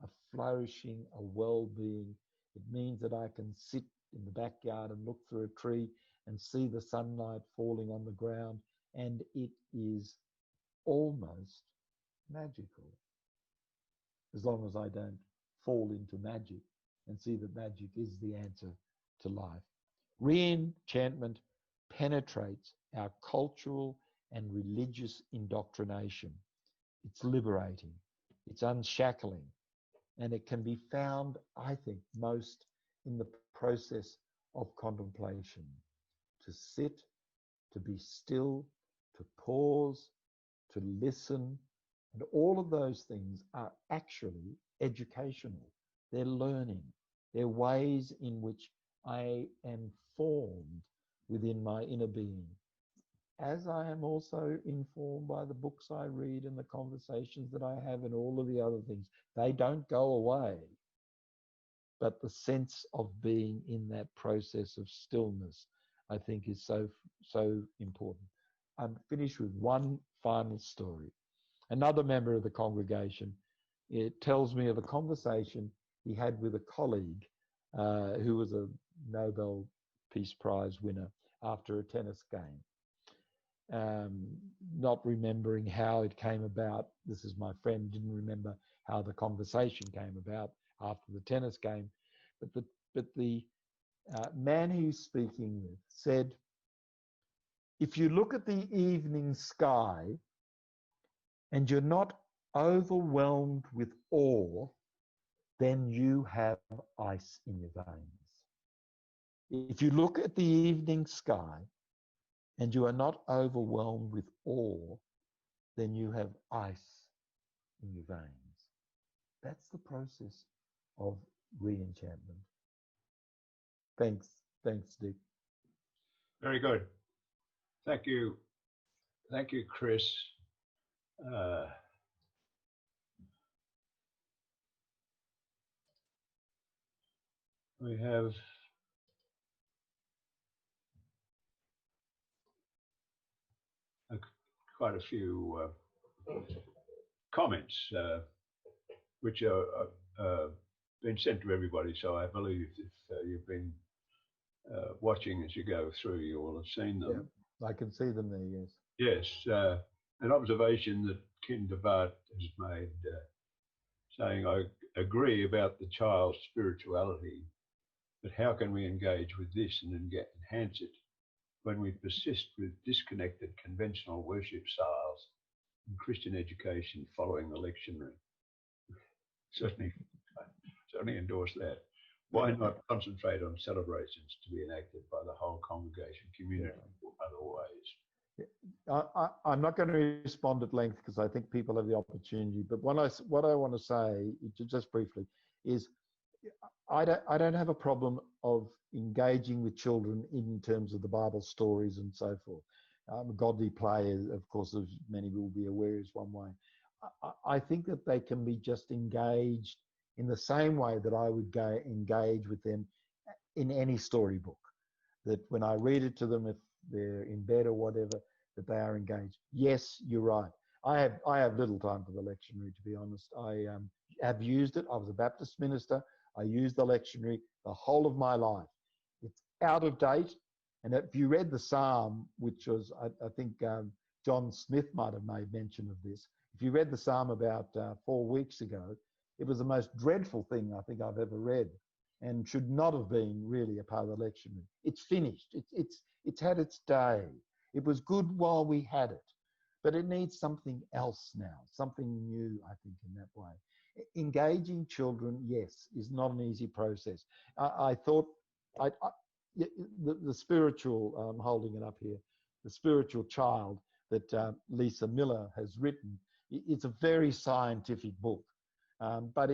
a flourishing, a well-being. It means that I can sit in the backyard and look through a tree and see the sunlight falling on the ground, and it is almost magical, as long as I don't fall into magic and see that magic is the answer to life. Re-enchantment penetrates our cultural and religious indoctrination. It's liberating. it's unshackling, and it can be found, I think, most in the process of contemplation. To sit, to be still, to pause, to listen, and all of those things are actually educational. They're learning. They're ways in which I am formed within my inner being, as I am also informed by the books I read and the conversations that I have and all of the other things. They don't go away, but the sense of being in that process of stillness, I think, is so important. I'm finished with one final story. Another member of the congregation, it tells me of a conversation he had with a colleague who was a Nobel Peace Prize winner after a tennis game. Not remembering how it came about. This is my friend, didn't remember how the conversation came about after the tennis game. But the man he's speaking with said, if you look at the evening sky and you're not overwhelmed with awe, then you have ice in your veins. If you look at the evening sky and you are not overwhelmed with awe, then you have ice in your veins. That's the process of re-enchantment. Thanks, Dick. Very good. Thank you, Chris. We have quite a few comments which are been sent to everybody. So I believe if you've been watching as you go through, you will have seen them. Yeah, I can see them there, yes. Yes, an observation that Kinderbart has made, saying, I agree about the child's spirituality, but how can we engage with this and enhance it when we persist with disconnected conventional worship styles and Christian education following the lectionary? Certainly endorse that. Why not concentrate on celebrations to be enacted by the whole congregation, community, or other ways? I'm not going to respond at length because I think people have the opportunity. But what I want to say, just briefly, is I don't have a problem of engaging with children in terms of the Bible stories and so forth. Godly play, of course, as many will be aware, is one way. I think that they can be just engaged in the same way that I would engage with them in any storybook. That when I read it to them, if they're in bed or whatever, that they are engaged. Yes, you're right. I have little time for the lectionary, to be honest. I have used it. I was a Baptist minister. I used the lectionary the whole of my life. It's out of date. And if you read the Psalm, which was, I think John Smith might have made mention of this. If you read the Psalm about 4 weeks ago, it was the most dreadful thing I think I've ever read, and should not have been really a part of the lectionary. It's finished. It's had its day. It was good while we had it, but it needs something else now, something new, I think, in that way. Engaging children, yes, is not an easy process. I thought the spiritual, I'm holding it up here, the spiritual child that Lisa Miller has written, it's a very scientific book, but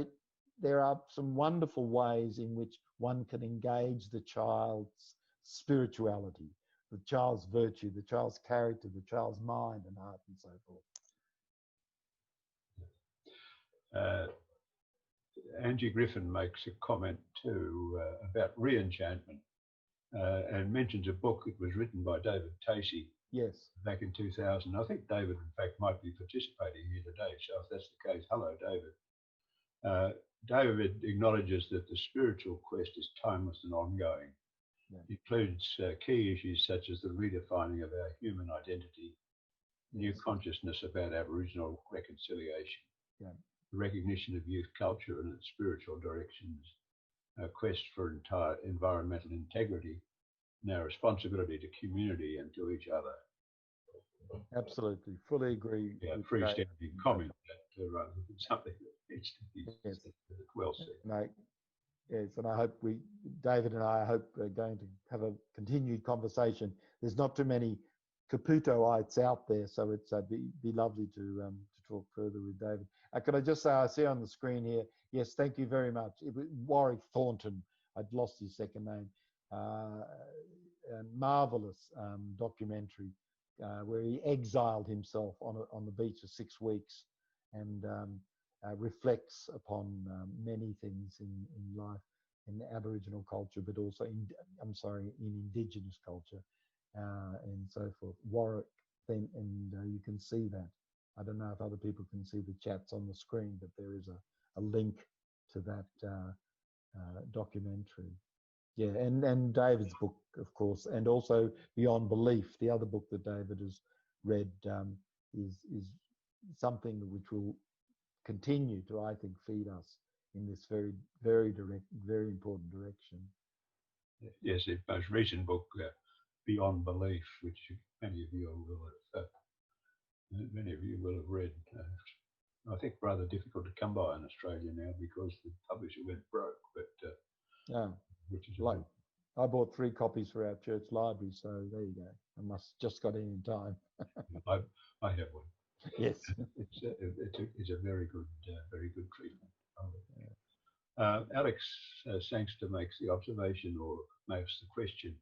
there are some wonderful ways in which one can engage the child's spirituality, the child's virtue, the child's character, the child's mind and heart and so forth. Angie Griffin makes a comment too about Re-enchantment and mentions a book that was written by David Tacey. Yes. Back in 2000. I think David, in fact, might be participating here today. So if that's the case, hello, David. David acknowledges that the spiritual quest is timeless and ongoing. Yeah. It includes key issues such as the redefining of our human identity, new consciousness about Aboriginal reconciliation, the recognition of youth culture and its spiritual directions, a quest for entire environmental integrity, and our responsibility to community and to each other. Absolutely, fully agree. Yeah, freestanding comment rather than something that needs to be Yes. well said. No, yes, and I hope David and I hope we're going to have a continued conversation. There's not too many Caputoites out there, so it's be lovely to talk further with David. Could I just say, I see on the screen here, yes, thank you very much. It was Warwick Thornton, I'd lost his second name. A marvelous documentary where he exiled himself on the beach for 6 weeks and reflects upon many things in life, in Aboriginal culture, but also in Indigenous culture and so forth. Warwick, and you can see that. I don't know if other people can see the chats on the screen, but there is a link to that documentary. Yeah, and David's book, of course, and also Beyond Belief, the other book that David has read, is something which will continue to, I think, feed us in this very, very direct, very important direction. Yes, his most recent book, Beyond Belief, which many of you will have read. I think rather difficult to come by in Australia now because the publisher went broke, but yeah. Which is like I bought 3 copies for our church library, so there you go. I must just got in time. I have one. Yes, it's a very good treatment. Alex Sangster makes the observation or makes the question: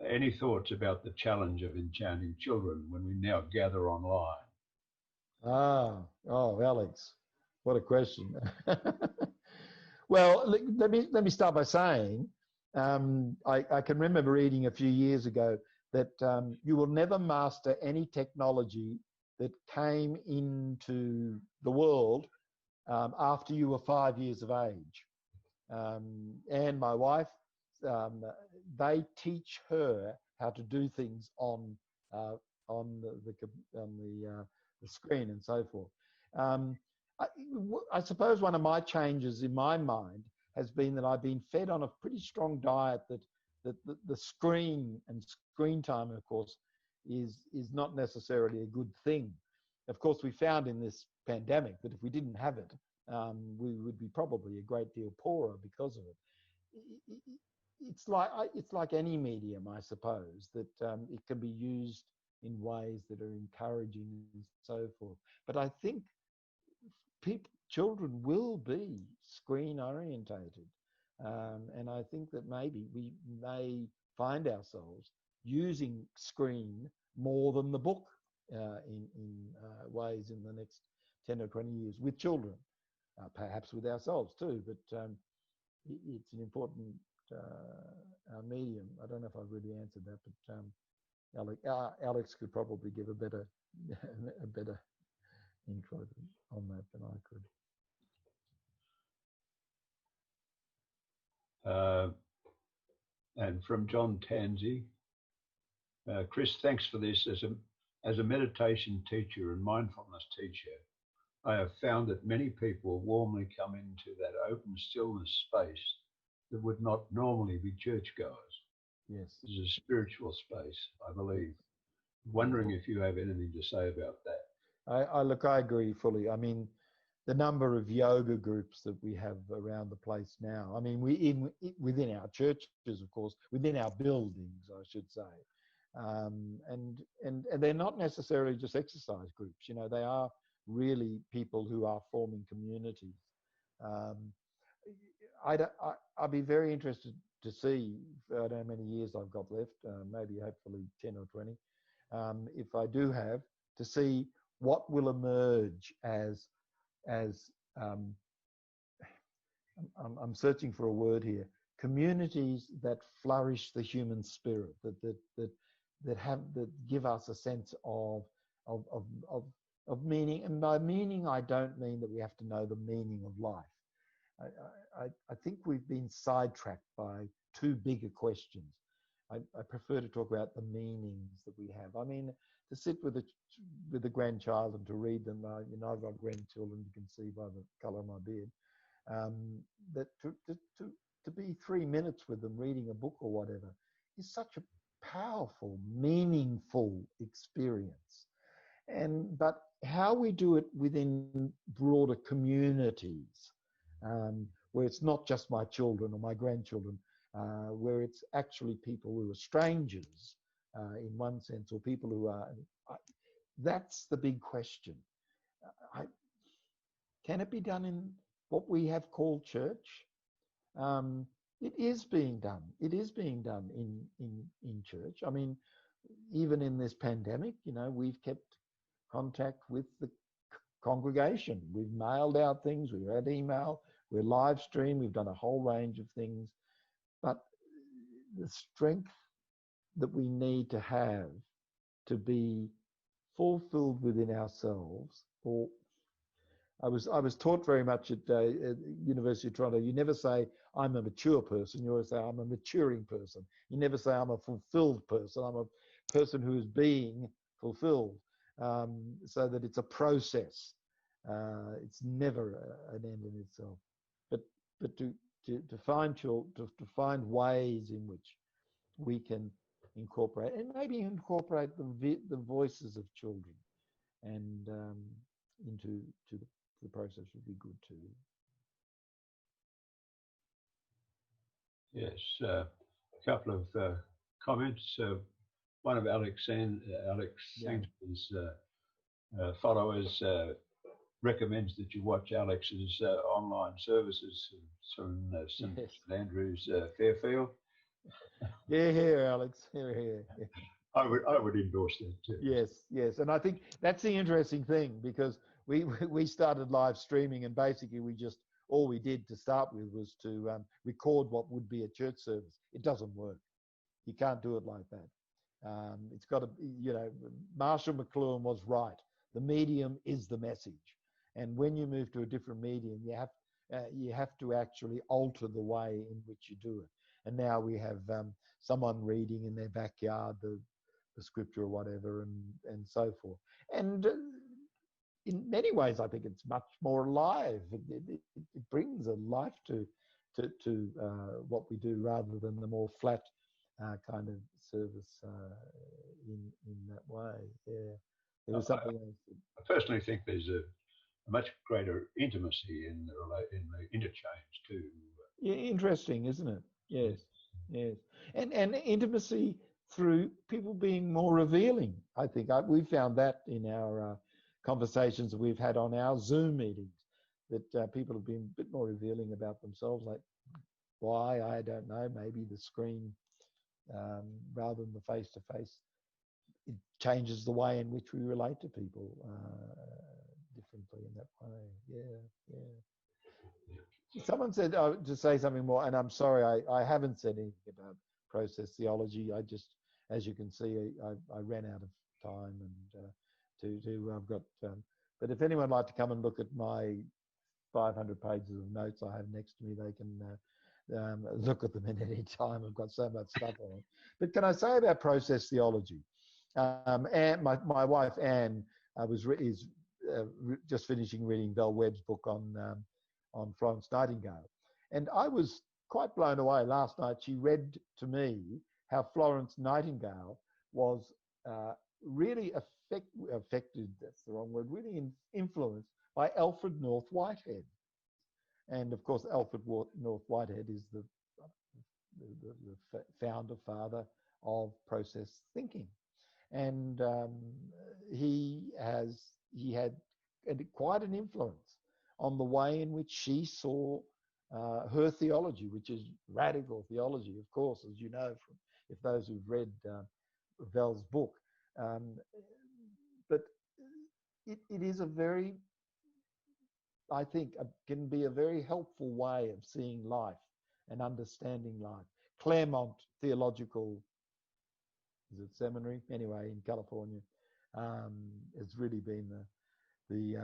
any thoughts about the challenge of enchanting children when we now gather online? Alex, what a question. Well, let me start by saying I can remember reading a few years ago that you will never master any technology that came into the world after you were 5 years of age. And my wife, they teach her how to do things on the screen and so forth. I suppose one of my changes in my mind has been that I've been fed on a pretty strong diet that the screen and screen time, of course, is not necessarily a good thing. Of course, we found in this pandemic that if we didn't have it, we would be probably a great deal poorer because of it. It's like any medium, I suppose, that it can be used in ways that are encouraging and so forth. But I think children will be screen orientated, and I think that maybe we may find ourselves using screen more than the book in ways in the next 10 or 20 years with children, perhaps with ourselves too, but it's an important medium. I don't know if I've really answered that, but Alex could probably give a better intro on that than I could. And from John Tansey, Chris, thanks for this. As a meditation teacher and mindfulness teacher, I have found that many people warmly come into that open stillness space that would not normally be churchgoers. Yes. This is a spiritual space, I believe. Wondering if you have anything to say about that. I agree fully. I mean, the number of yoga groups that we have around the place now. I mean, within our churches, of course, within our buildings, I should say, and they're not necessarily just exercise groups. You know, they are really people who are forming communities. I'd be very interested to see. I don't know how many years I've got left. Maybe, hopefully, 10 or 20. If I do have, to see what will emerge as I'm searching for a word here. Communities that flourish the human spirit, that give us a sense of meaning. And by meaning, I don't mean that we have to know the meaning of life. I think we've been sidetracked by too big a questions. I prefer to talk about the meanings that we have. I mean, to sit with a grandchild and to read them. You know, I've got grandchildren. You can see by the colour of my beard. That to be 3 minutes with them reading a book or whatever is such a powerful, meaningful experience. But how we do it within broader communities, where it's not just my children or my grandchildren, where it's actually people who are strangers in one sense, or people who are, that's the big question. I, can it be done in what we have called church? It is being done. It is being done in church. I mean, even in this pandemic, you know, we've kept contact with the congregation. We've mailed out things, we've had email, we're live stream, we've done a whole range of things. But the strength that we need to have to be fulfilled within ourselves, or I was taught very much at University of Toronto, you never say, I'm a mature person, you always say, I'm a maturing person. You never say, I'm a fulfilled person, I'm a person who is being fulfilled, so that it's a process. It's never an end in itself. But to find ways in which we can incorporate, and maybe incorporate the voices of children and into the process would be good too. Yes, a couple of comments. One of Alex Sangs's followers recommends that you watch Alex's online services from St Andrews, Fairfield. Here, Alex. Here. I would endorse that too. Yes, and I think that's the interesting thing, because we started live streaming, and basically all we did to start with was to record what would be a church service. It doesn't work. You can't do it like that. It's got to, you know, Marshall McLuhan was right. The medium is the message, and when you move to a different medium, you have to actually alter the way in which you do it. And now we have someone reading in their backyard the scripture or whatever, and so forth. And in many ways, I think it's much more alive. It brings a life to what we do, rather than the more flat kind of service in that way. Yeah, there was something else. I personally think there's a much greater intimacy in the interchange too. Yeah, interesting, isn't it? Yes. And intimacy through people being more revealing. I think we found that in our conversations that we've had on our Zoom meetings, that people have been a bit more revealing about themselves. Like, why? I don't know. Maybe the screen, rather than the face-to-face, it changes the way in which we relate to people differently in that way. Yeah. Someone said to say something more, and I'm sorry, I haven't said anything about process theology. I just, as you can see, I ran out of time, and I've got. But if anyone would like to come and look at my 500 pages of notes I have next to me, they can look at them at any time. I've got so much stuff on it. But can I say about process theology? And my wife Anne is just finishing reading Bell Webb's book on Florence Nightingale, and I was quite blown away last night. She read to me how Florence Nightingale was really affected, that's the wrong word, really influenced by Alfred North Whitehead. And of course, Alfred North Whitehead is the founder, father of process thinking. And he had quite an influence on the way in which she saw her theology, which is radical theology, of course, as you know, if those who've read Val's book. But it is a very, I think, can be a very helpful way of seeing life and understanding life. Claremont Theological, is it seminary? Anyway, in California, has really been the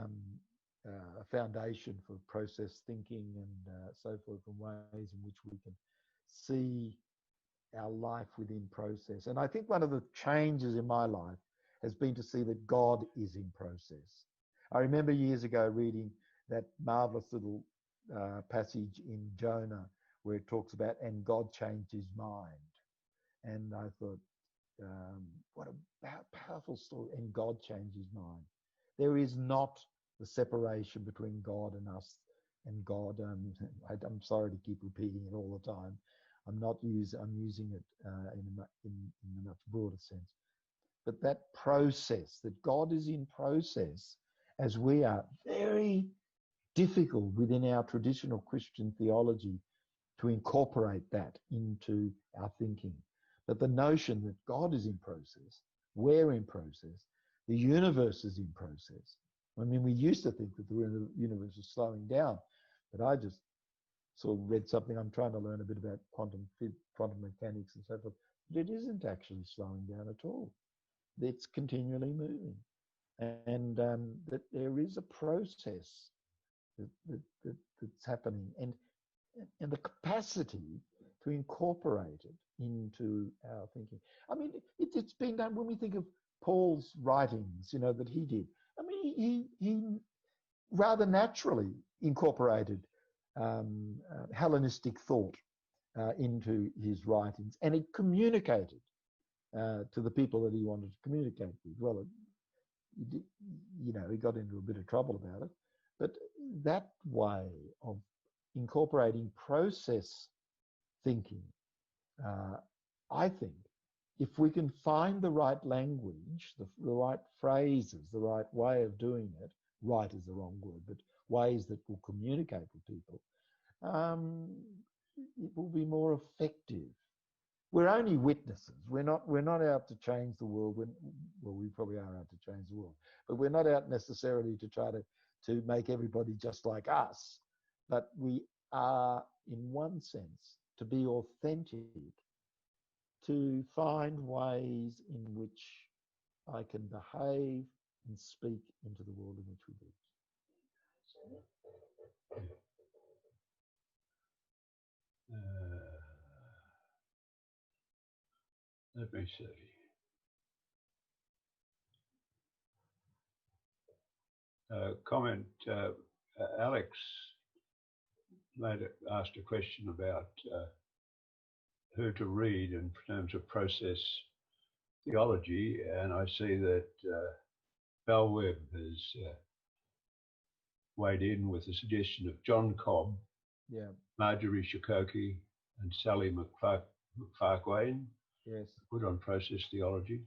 foundation for process thinking and so forth, and ways in which we can see our life within process. And I think one of the changes in my life has been to see that God is in process. I remember years ago reading that marvelous little passage in Jonah where it talks about, and God changed his mind. And I thought, what a powerful story. And God changed his mind. There is not the separation between God and us and God. I'm sorry to keep repeating it all the time. I'm using it in a much broader sense. But that process, that God is in process as we are, very difficult within our traditional Christian theology to incorporate that into our thinking. But the notion that God is in process, we're in process, the universe is in process. I mean, we used to think that the universe was slowing down, but I just sort of read something. I'm trying to learn a bit about quantum mechanics and so forth. But it isn't actually slowing down at all. It's continually moving. And that there is a process that's happening. And the capacity to incorporate it into our thinking. I mean, it's been done when we think of Paul's writings, that he did. I mean, he rather naturally incorporated Hellenistic thought into his writings, and it communicated to the people that he wanted to communicate with. Well, he got into a bit of trouble about it, but that way of incorporating process thinking, I think, if we can find the right language, the right phrases, the right way of doing it, right is the wrong word, but ways that will communicate with people, it will be more effective. We're only witnesses. We're not out to change the world. Well, we probably are out to change the world, but we're not out necessarily to try to make everybody just like us. But we are, in one sense, to be authentic, to find ways in which I can behave and speak into the world in which we live. Let me see. Comment. Alex asked a question about who to read in terms of process theology, and I see that Val Webb has weighed in with a suggestion of John Cobb, Marjorie Shikoki, and Sally McFarquhane. Yes. Good on process theology.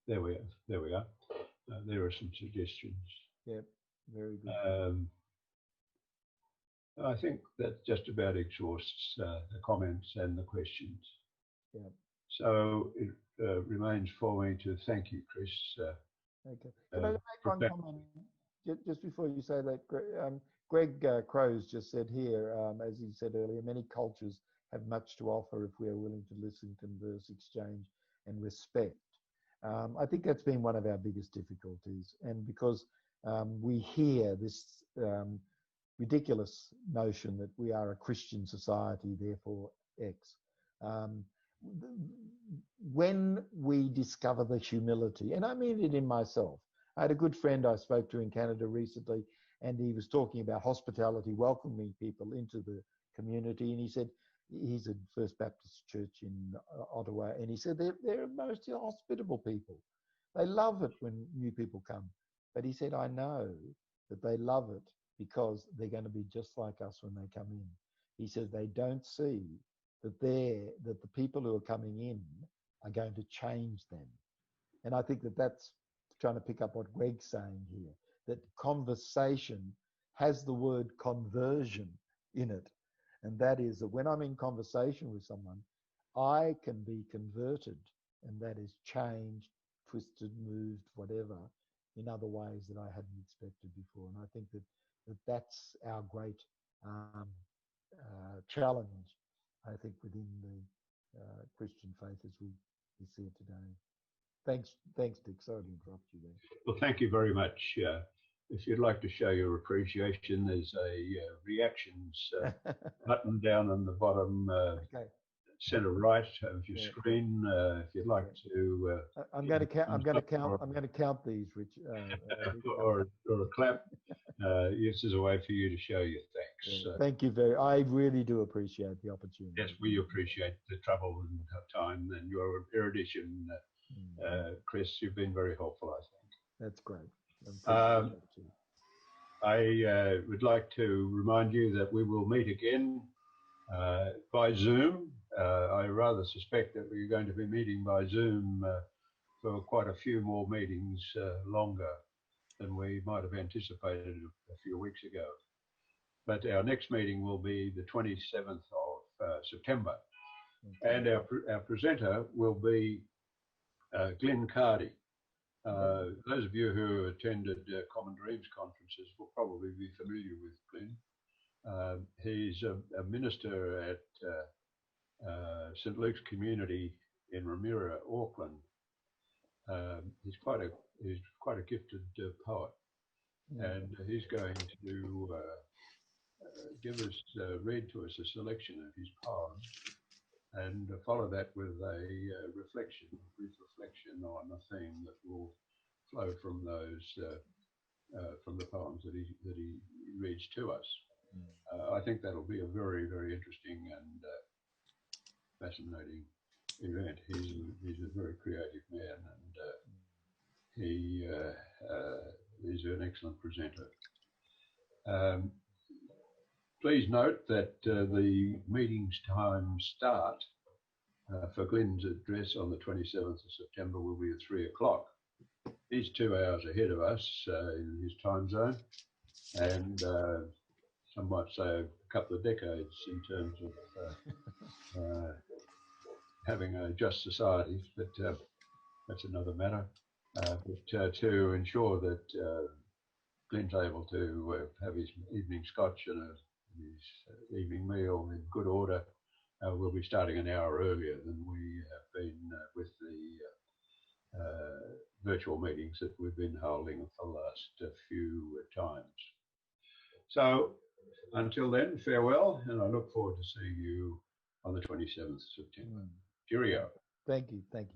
There we are. There are some suggestions. Yep, very good. I think that just about exhausts the comments and the questions. Yeah. So it remains for me to thank you, Chris. Okay. Can I make one comment just before you say that? Greg Crows just said here, as he said earlier, many cultures have much to offer if we are willing to listen, converse, exchange, and respect. I think that's been one of our biggest difficulties, and because we hear this ridiculous notion that we are a Christian society, therefore X. When we discover the humility, and I mean it in myself. I had a good friend I spoke to in Canada recently, and he was talking about hospitality, welcoming people into the community, and he said, he's at First Baptist Church in Ottawa, and he said they're mostly hospitable people. They love it when new people come. But he said, I know that they love it because they're going to be just like us when they come in. He says they don't see that the people who are coming in are going to change them. And I think that that's trying to pick up what Greg's saying here, that conversation has the word conversion in it. And that is that when I'm in conversation with someone, I can be converted, and that is changed, twisted, moved, whatever, in other ways that I hadn't expected before. And I think that's our great challenge, I think, within the Christian faith as we see it today. Thanks, Dick. Sorry to interrupt you there. Well, thank you very much. If you'd like to show your appreciation, there's a reactions button down on the bottom Okay. centre right of your Yeah. screen. If you'd like to, I'm going to count. I'm going to count. I'm going to count these, Rich. Rick. or a clap. This is a way for you to show your thanks. Yeah, thank you very. I really do appreciate the opportunity. Yes, we appreciate the trouble and time and your erudition, Chris. You've been very helpful, I think. That's great. That too. I would like to remind you that we will meet again by Zoom. I rather suspect that we're going to be meeting by Zoom for quite a few more meetings longer than we might have anticipated a few weeks ago. But our next meeting will be the 27th of September. Okay. And our presenter will be Glyn Cardy. Those of you who attended Common Dreams conferences will probably be familiar with Glyn. He's a minister at St. Luke's Community in Remuera, Auckland. He's quite a gifted poet, and he's going to read to us a selection of his poems, and follow that with a brief reflection on a theme that will flow from those from the poems that he reads to us. I think that'll be a very, very interesting and fascinating event. He's a very creative man, and he's an excellent presenter. Please note that the meeting's time start for Glyn's address on the 27th of September will be at 3 o'clock. He's 2 hours ahead of us in his time zone, and some might say a couple of decades in terms of having a just society, but that's another matter. But to ensure that Glyn's able to have his evening scotch and his evening meal in good order, we'll be starting an hour earlier than we have been with the virtual meetings that we've been holding for the last few times. So until then, farewell, and I look forward to seeing you on the 27th of September. Cheerio. Thank you, Dick.